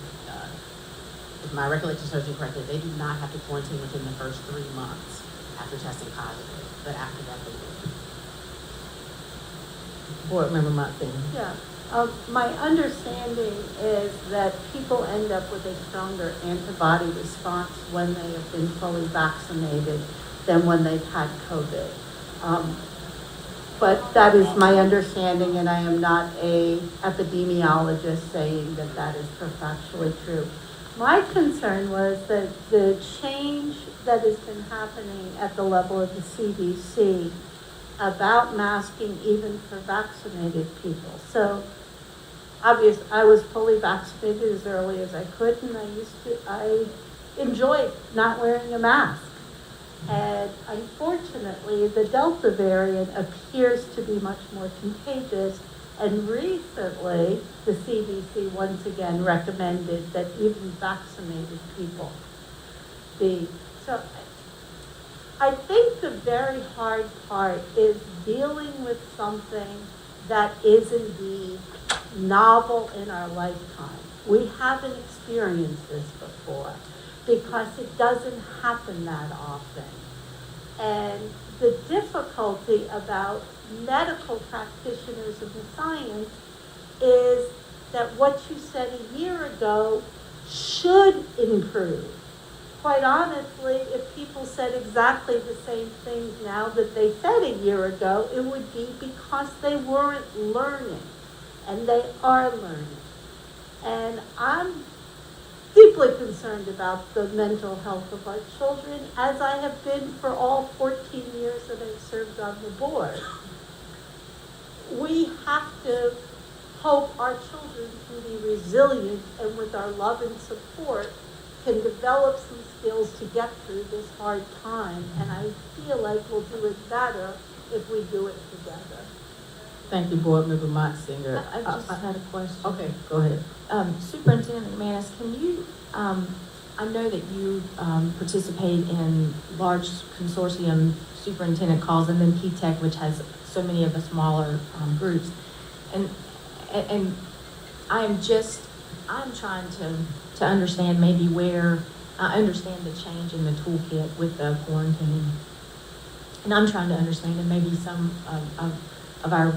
my recollection serves me correctly, they do not have to quarantine within the first 3 months after testing positive, but after that they will. Board Member Monson. Yeah. My understanding is that people end up with a stronger antibody response when they have been fully vaccinated than when they've had COVID. But that is my understanding, and I am not a epidemiologist saying that that is factually true. My concern was that the change that has been happening at the level of the CDC about masking even for vaccinated people. So obviously I was fully vaccinated as early as I could, and I enjoyed not wearing a mask. And unfortunately, the Delta variant appears to be much more contagious. And recently, the CDC once again recommended that even vaccinated people be. So I think the very hard part is dealing with something that is indeed novel in our lifetime. We haven't experienced this before, because it doesn't happen that often. And the difficulty about medical practitioners of the science is that what you said a year ago should improve. Quite honestly, if people said exactly the same things now that they said a year ago, it would be because they weren't learning, and they are learning. And I'm deeply concerned about the mental health of our children, as I have been for all 14 years that I've served on the board. We have to hope our children can be resilient and with our love and support can develop some skills to get through this hard time. And I feel like we'll do it better if we do it together. Thank you, Board Member Motzinger. I just had a question. Okay, go ahead. Superintendent McManus, can you, I know that you participate in large consortium superintendent calls, and then P-TECH, which has so many of the smaller groups. And I'm trying to understand maybe where, I understand the change in the toolkit with the quarantine. And I'm trying to understand, and maybe some of our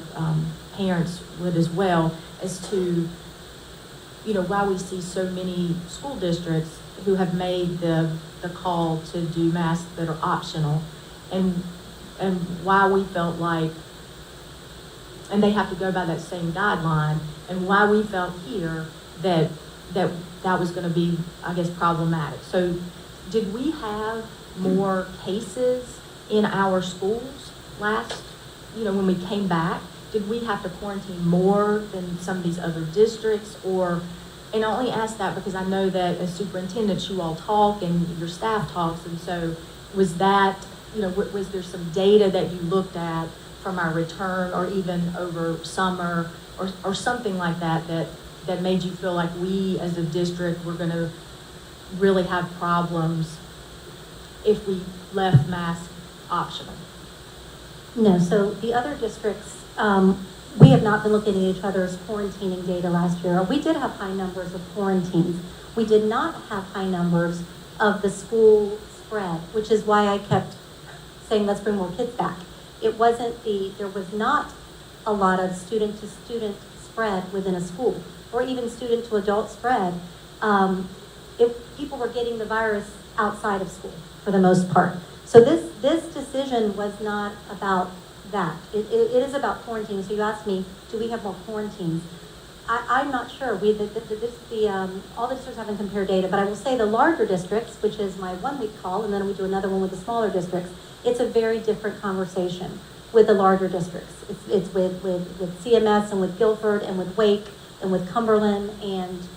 parents would as well, as to, why we see so many school districts who have made the call to do masks that are optional, and why we felt like, and they have to go by that same guideline, and why we felt here that was going to be, I guess, problematic. So did we have more cases in our schools last, when we came back? Did we have to quarantine more than some of these other districts? And I only ask that because I know that as superintendents, you all talk and your staff talks, and so was that, was there some data that you looked at from our return, or even over summer, or something like that made you feel like we as a district were going to really have problems if we left masks optional? No, so the other districts, we have not been looking at each other's quarantining data last year. We did have high numbers of quarantines. We did not have high numbers of the school spread, which is why I kept saying, let's bring more kids back. There was not a lot of student-to-student spread within a school, or even student-to-adult spread. People were getting the virus outside of school for the most part. So this decision was not about that. It is about quarantine. So you asked me, do we have more quarantines? I'm not sure. All the districts haven't compared data, but I will say the larger districts, which is my 1 week call, and then we do another one with the smaller districts, it's a very different conversation with the larger districts. It's with CMS and with Guilford and with Wake and with Cumberland, and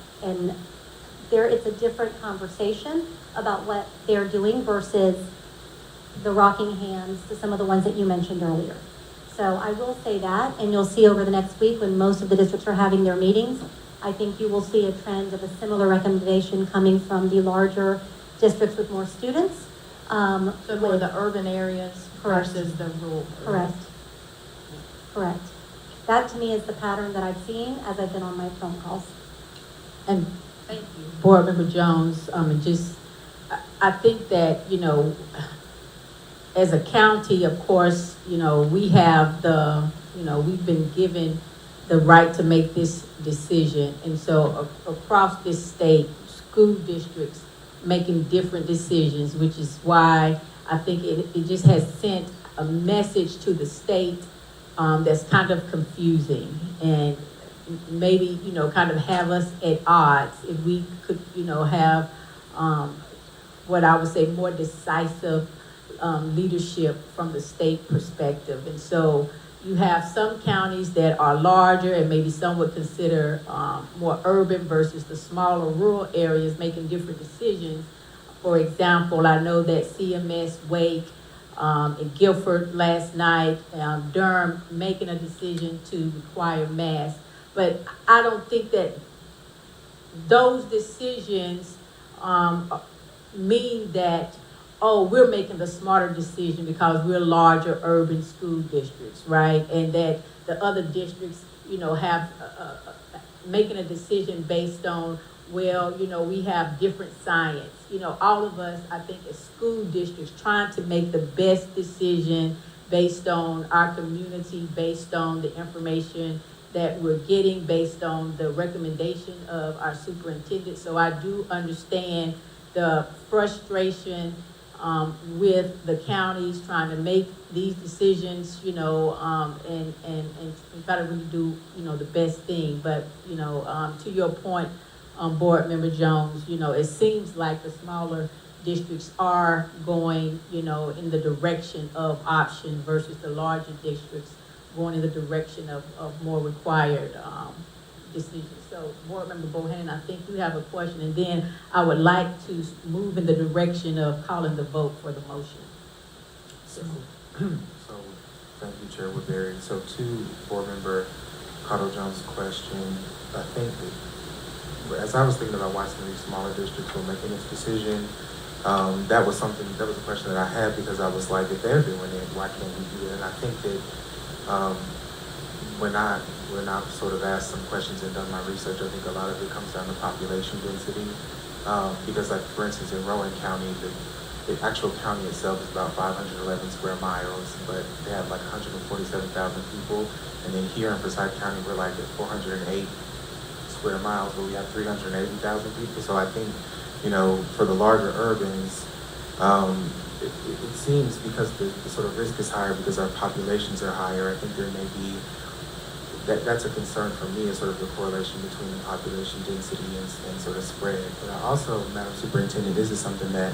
it's a different conversation about what they're doing versus the Rockinghams, some of the ones that you mentioned earlier. So I will say that, and you'll see over the next week when most of the districts are having their meetings, I think you will see a trend of a similar recommendation coming from the larger districts with more students. So more the urban areas versus the rural areas. Correct. That to me is the pattern that I've seen as I've been on my phone calls. And thank you. Board Member Jones, I think that, as a county, of course, we have we've been given the right to make this decision. And so across this state, school districts making different decisions, which is why I think it just has sent a message to the state that's kind of confusing, and maybe, kind of have us at odds if we could, have what I would say more decisive leadership from the state perspective. And so you have some counties that are larger, and maybe some would consider more urban versus the smaller rural areas making different decisions. For example, I know that CMS, Wake, in Guilford last night, Durham making a decision to require masks. But I don't think that those decisions mean that, we're making the smarter decision because we're larger urban school districts, right? And that the other districts, have making a decision based on, we have different science. All of us, I think, as school districts, trying to make the best decision based on our community, based on the information that we're getting, based on the recommendation of our superintendent. So I do understand the frustration with the counties trying to make these decisions, and try to really do, the best thing. But, to your point, Board Member Jones, it seems like the smaller districts are going, in the direction of option versus the larger districts going in the direction of more required, decisions. So, Board Member Bohannon, I think you have a question, and then I would like to move in the direction of calling the vote for the motion. So, thank you, Chair Woodbury. So, to Board Member Cottle Jones' question, I think that as I was thinking about why some of these smaller districts were making this decision, that was a question that I had, because I was like, if they're doing it, why can't we do it? And I think that when I've sort of asked some questions and done my research, I think a lot of it comes down to population density. Because, like, for instance, in Rowan County, the actual county itself is about 511 square miles, but they have like 147,000 people. And then here in Forsyth County, we're like at 408 square miles, but we have 380,000 people. So I think, for the larger urbans, it seems because the sort of risk is higher because our populations are higher. I think there may be, that's a concern for me, is sort of the correlation between the population density and sort of spread. But I also, Madam Superintendent, this is something that,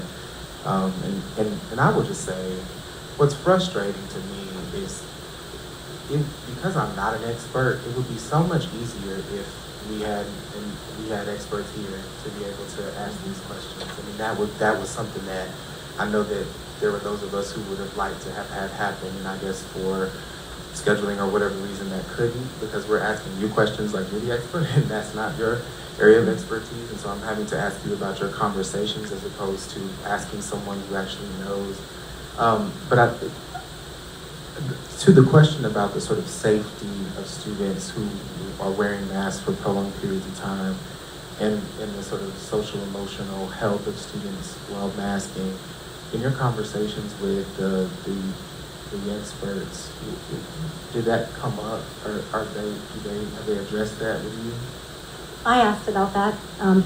and I would just say, what's frustrating to me is, because I'm not an expert, it would be so much easier if we had experts here to be able to ask these questions. I mean, that was something that I know that there were those of us who would have liked to have had happen, and I guess for scheduling or whatever reason that couldn't, because we're asking you questions like you're the expert, and that's not your area of expertise, and so I'm having to ask you about your conversations as opposed to asking someone who actually knows. But to the question about the sort of safety of students who are wearing masks for prolonged periods of time, and the sort of social emotional health of students while masking, in your conversations with the experts, did that come up, or have they addressed that with you? I asked about that,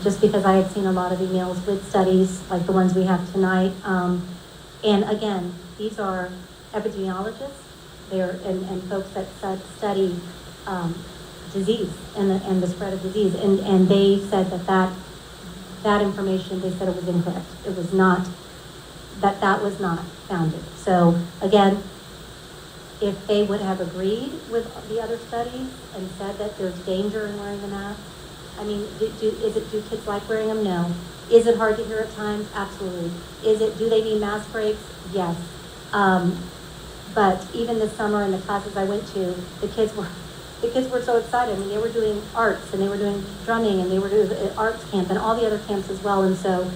just because I had seen a lot of emails with studies like the ones we have tonight. And again, these are epidemiologists, and folks that study disease and the spread of disease. And they said that information, they said it was incorrect. It was not, that was not founded. So again, if they would have agreed with the other studies and said that there's danger in wearing the mask, I mean, do kids like wearing them? No. Is it hard to hear at times? Absolutely. Do they need mask breaks? Yes. But even this summer in the classes I went to, the kids were so excited. I mean, they were doing arts, and they were doing drumming, and they were doing arts camp and all the other camps as well. And so,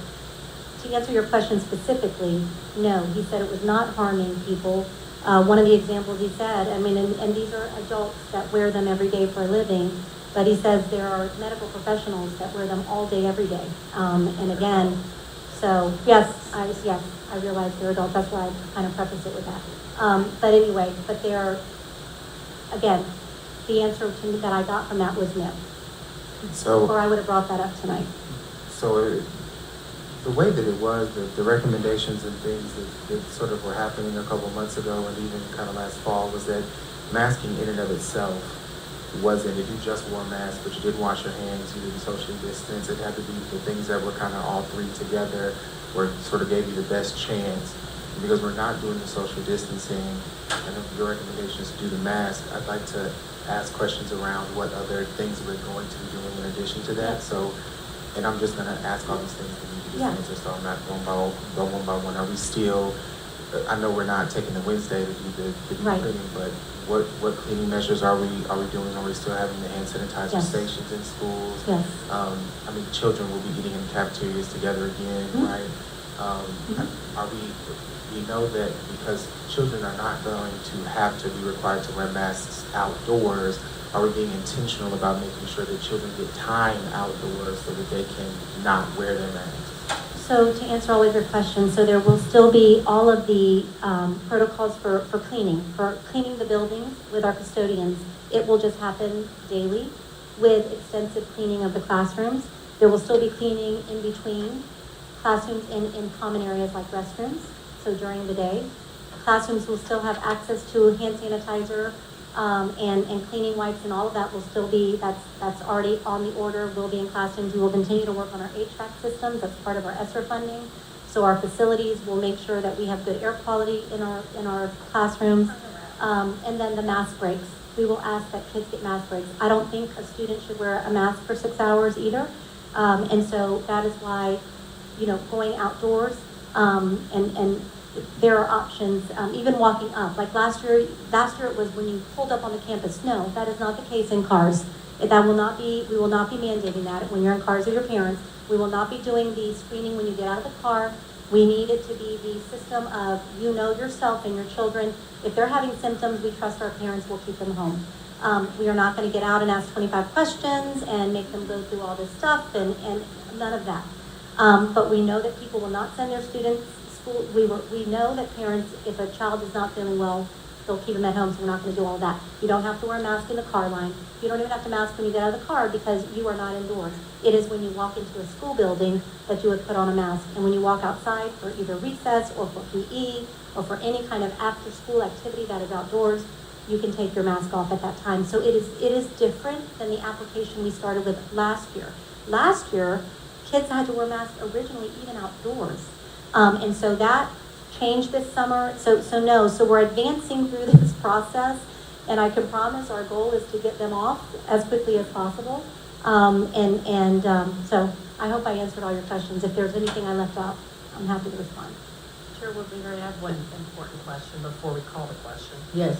to answer your question specifically, no, he said it was not harming people. One of the examples he said, I mean, and these are adults that wear them every day for a living, but he says there are medical professionals that wear them all day, every day. And again, so yes, I realize they're adults. That's why I kind of preface it with that. But anyway, but they're, again, the answer that I got from that was no. So, or I would have brought that up tonight. So the way that it was, the recommendations and things that sort of were happening a couple months ago and even kind of last fall was that masking in and of itself wasn't, if you just wore a mask but you didn't wash your hands, you didn't socially distance, it had to be the things that were kind of all three together, or sort of gave you the best chance. And because we're not doing the social distancing, and if your recommendation is to do the mask, I'd like to ask questions around what other things we're going to be doing in addition to that. So, and I'm just going to ask all these things and you can just answer, so I'm not going one by one. Are we still, I know we're not taking the Wednesday to do the cleaning, but what cleaning measures are we doing? Are we still having the hand sanitizer stations in schools? Yes. I mean, children will be eating in cafeterias together again, right? Are we know that because children are not going to have to be required to wear masks outdoors, are we being intentional about making sure that children get time outdoors so that they can not wear their masks? So to answer all of your questions, so there will still be all of the protocols for cleaning the buildings with our custodians. It will just happen daily with extensive cleaning of the classrooms. There will still be cleaning in between classrooms in common areas like restrooms, so during the day. Classrooms will still have access to hand sanitizer and cleaning wipes and all of that will still be, that's already on the order, will be in classrooms. We will continue to work on our HVAC systems, that's part of our ESSER funding. So our facilities will make sure that we have good air quality in our classrooms. And then the mask breaks. We will ask that kids get mask breaks. I don't think a student should wear a mask for 6 hours either. And so that is why, going outdoors, and there are options, even walking up. Like last year it was when you pulled up on the campus. No, that is not the case in cars. We will not be mandating that when you're in cars with your parents. We will not be doing the screening when you get out of the car. We need it to be the system of, yourself and your children. If they're having symptoms, we trust our parents will keep them home. We are not going to get out and ask 25 questions and make them go through all this stuff and none of that. But we know that people will not send their students to school. We know that parents, if a child is not feeling well, they'll keep them at home, so we're not going to do all that. You don't have to wear a mask in the car line. You don't even have to mask when you get out of the car because you are not indoors. It is when you walk into a school building that you would put on a mask. And when you walk outside for either recess or for PE or for any kind of after-school activity that is outdoors, you can take your mask off at that time. So it is different than the application we started with last year. Last year, kids had to wear masks originally even outdoors. And so that changed this summer. So we're advancing through this process, and I can promise our goal is to get them off as quickly as possible. So I hope I answered all your questions. If there's anything I left out, I'm happy to respond. Chair Woodbury, I have one important question before we call the question. Yes.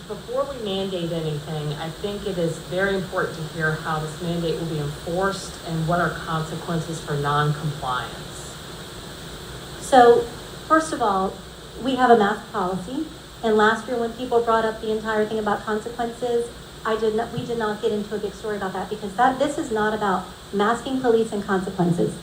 Before we mandate anything, I think it is very important to hear how this mandate will be enforced and what are consequences for non-compliance. So, first of all, we have a mask policy, and last year when people brought up the entire thing about consequences, we did not get into a big story about that because this is not about masking police and consequences.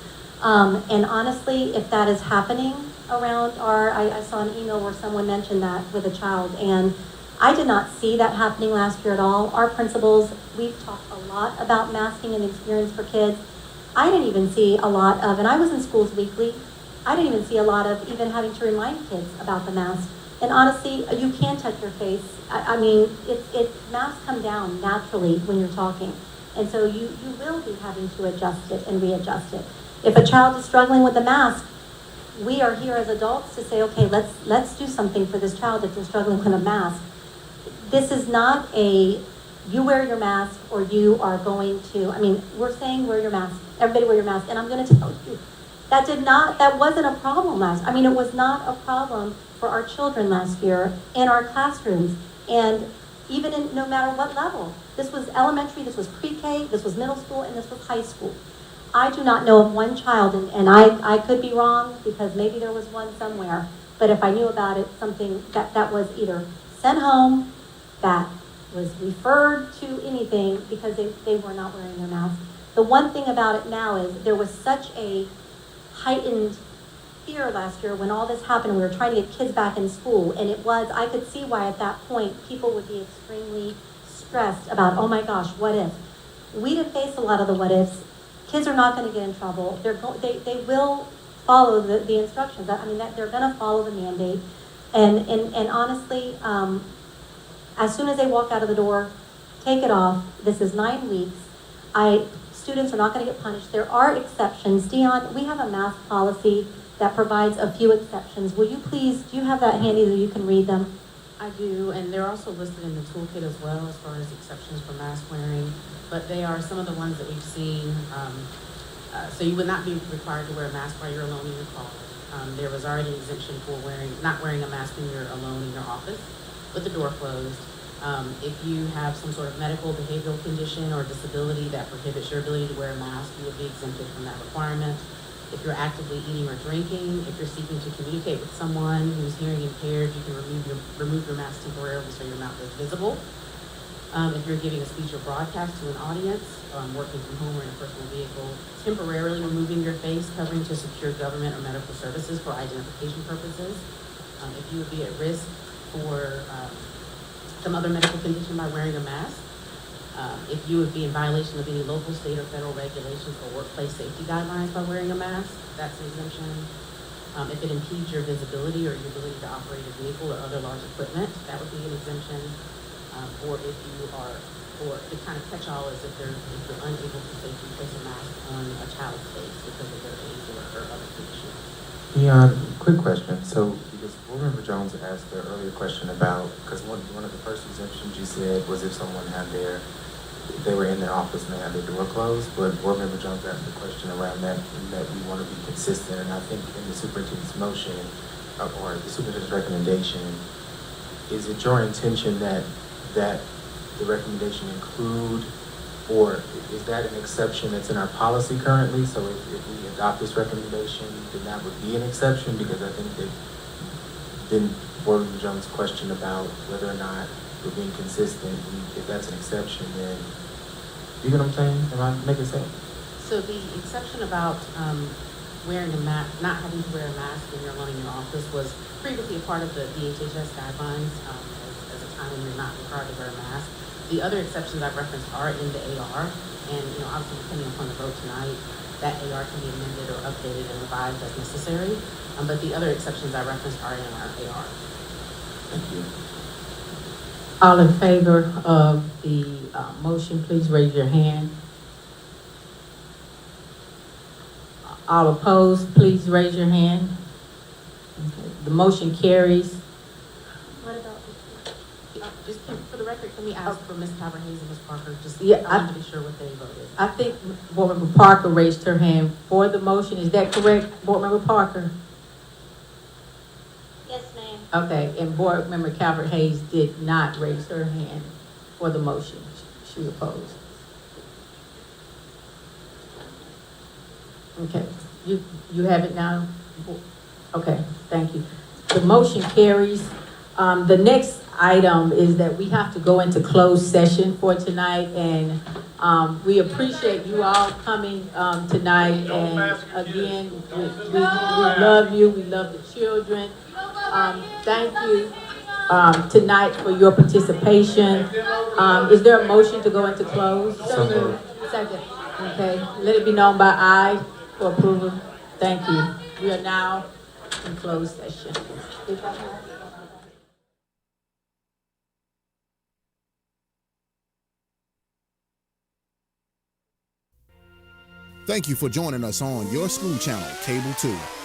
And honestly, if that is happening around I saw an email where someone mentioned that with a child, and I did not see that happening last year at all. Our principals, we've talked a lot about masking and experience for kids. I didn't even see a lot of, and I was in schools weekly, I didn't even see a lot of even having to remind kids about the mask. And honestly, you can touch your face. I mean, masks come down naturally when you're talking. And so you will be having to adjust it and readjust it. If a child is struggling with the mask, we are here as adults to say, okay, let's do something for this child if they're struggling with a mask. This is not you wear your mask or you are going to, we're saying wear your mask. Everybody wear your mask. And I'm going to tell you, that wasn't a problem it was not a problem for our children last year in our classrooms. And even no matter what level. This was elementary, this was pre-K, this was middle school, and this was high school. I do not know of one child, and I could be wrong because maybe there was one somewhere, but if I knew about it, something that was either sent home, that was referred to anything because they were not wearing their mask. The one thing about it now is there was such a heightened fear last year when all this happened. We were trying to get kids back in school, and I could see why at that point people would be extremely stressed about, oh my gosh, what if? We didn't face a lot of the what ifs. Kids are not going to get in trouble. They will follow the instructions. They're going to follow the mandate. And honestly, as soon as they walk out of the door, take it off. This is 9 weeks. Students are not going to get punished. There are exceptions. Dion, we have a mask policy that provides a few exceptions. Will you please, do you have that handy that you can read them? I do, and they're also listed in the toolkit as well as far as exceptions for mask wearing, but they are some of the ones that we've seen. So you would not be required to wear a mask while you're alone in your car. There was already an exemption for not wearing a mask when you're alone in your office with the door closed. If you have some sort of medical, behavioral condition or disability that prohibits your ability to wear a mask, you would be exempted from that requirement. If you're actively eating or drinking, if you're seeking to communicate with someone who's hearing impaired, you can remove your mask temporarily so your mouth is visible. If you're giving a speech or broadcast to an audience, working from home or in a personal vehicle, temporarily removing your face covering to secure government or medical services for identification purposes. If you would be at risk for some other medical condition by wearing a mask. If you would be in violation of any local, state, or federal regulations or workplace safety guidelines by wearing a mask, that's an exemption. If it impedes your visibility or your ability to operate a vehicle or other large equipment, that would be an exemption. or if you are, or the kind of catch-all is if you're unable to safely place a mask on a child's face because of their age or other condition. Yeah, quick question. So, because Board Member Jones asked the earlier question about, because one of the first exemptions you said was if someone had they were in their office and they had their door closed, but Board Member Jones asked a question around that, and that we want to be consistent, and I think in the superintendent's motion, or the superintendent's recommendation, is it your intention that the recommendation include, or is that an exception that's in our policy currently? So if we adopt this recommendation, then that would be an exception, because I think that then Board Member Jones' question about whether or not we're being consistent, and if that's an exception, then, you get what I'm saying? Am I making sense? So the exception about wearing a mask, not having to wear a mask when you're alone in your office was previously a part of the DHHS guidelines as a time when you're not required to wear a mask. The other exceptions I referenced are in the AR, and obviously depending upon the vote tonight, that AR can be amended or updated and revised as necessary. But the other exceptions I referenced are in our AR. Thank you. All in favor of the motion, please raise your hand. All opposed, please raise your hand. Okay. The motion carries. What about Just for the record, can we ask for Ms. Calvert-Hayes and Ms. Parker? Just Yeah, I want to be sure what they voted. I think Board Member Parker raised her hand for the motion. Is that correct, Board Member Parker? Yes, ma'am. Okay, and Board Member Calvert-Hayes did not raise her hand for the motion. She opposed. Okay, you have it now? Okay, thank you. The motion carries. The next item is that we have to go into closed session for tonight, and we appreciate you all coming tonight. And again, we love you. We love the children. Thank you tonight for your participation. Is there a motion to go into closed? Second. Okay. Let it be known by aye for approval. Thank you. We are now in closed session. Thank you for joining us on your school channel, Cable 2.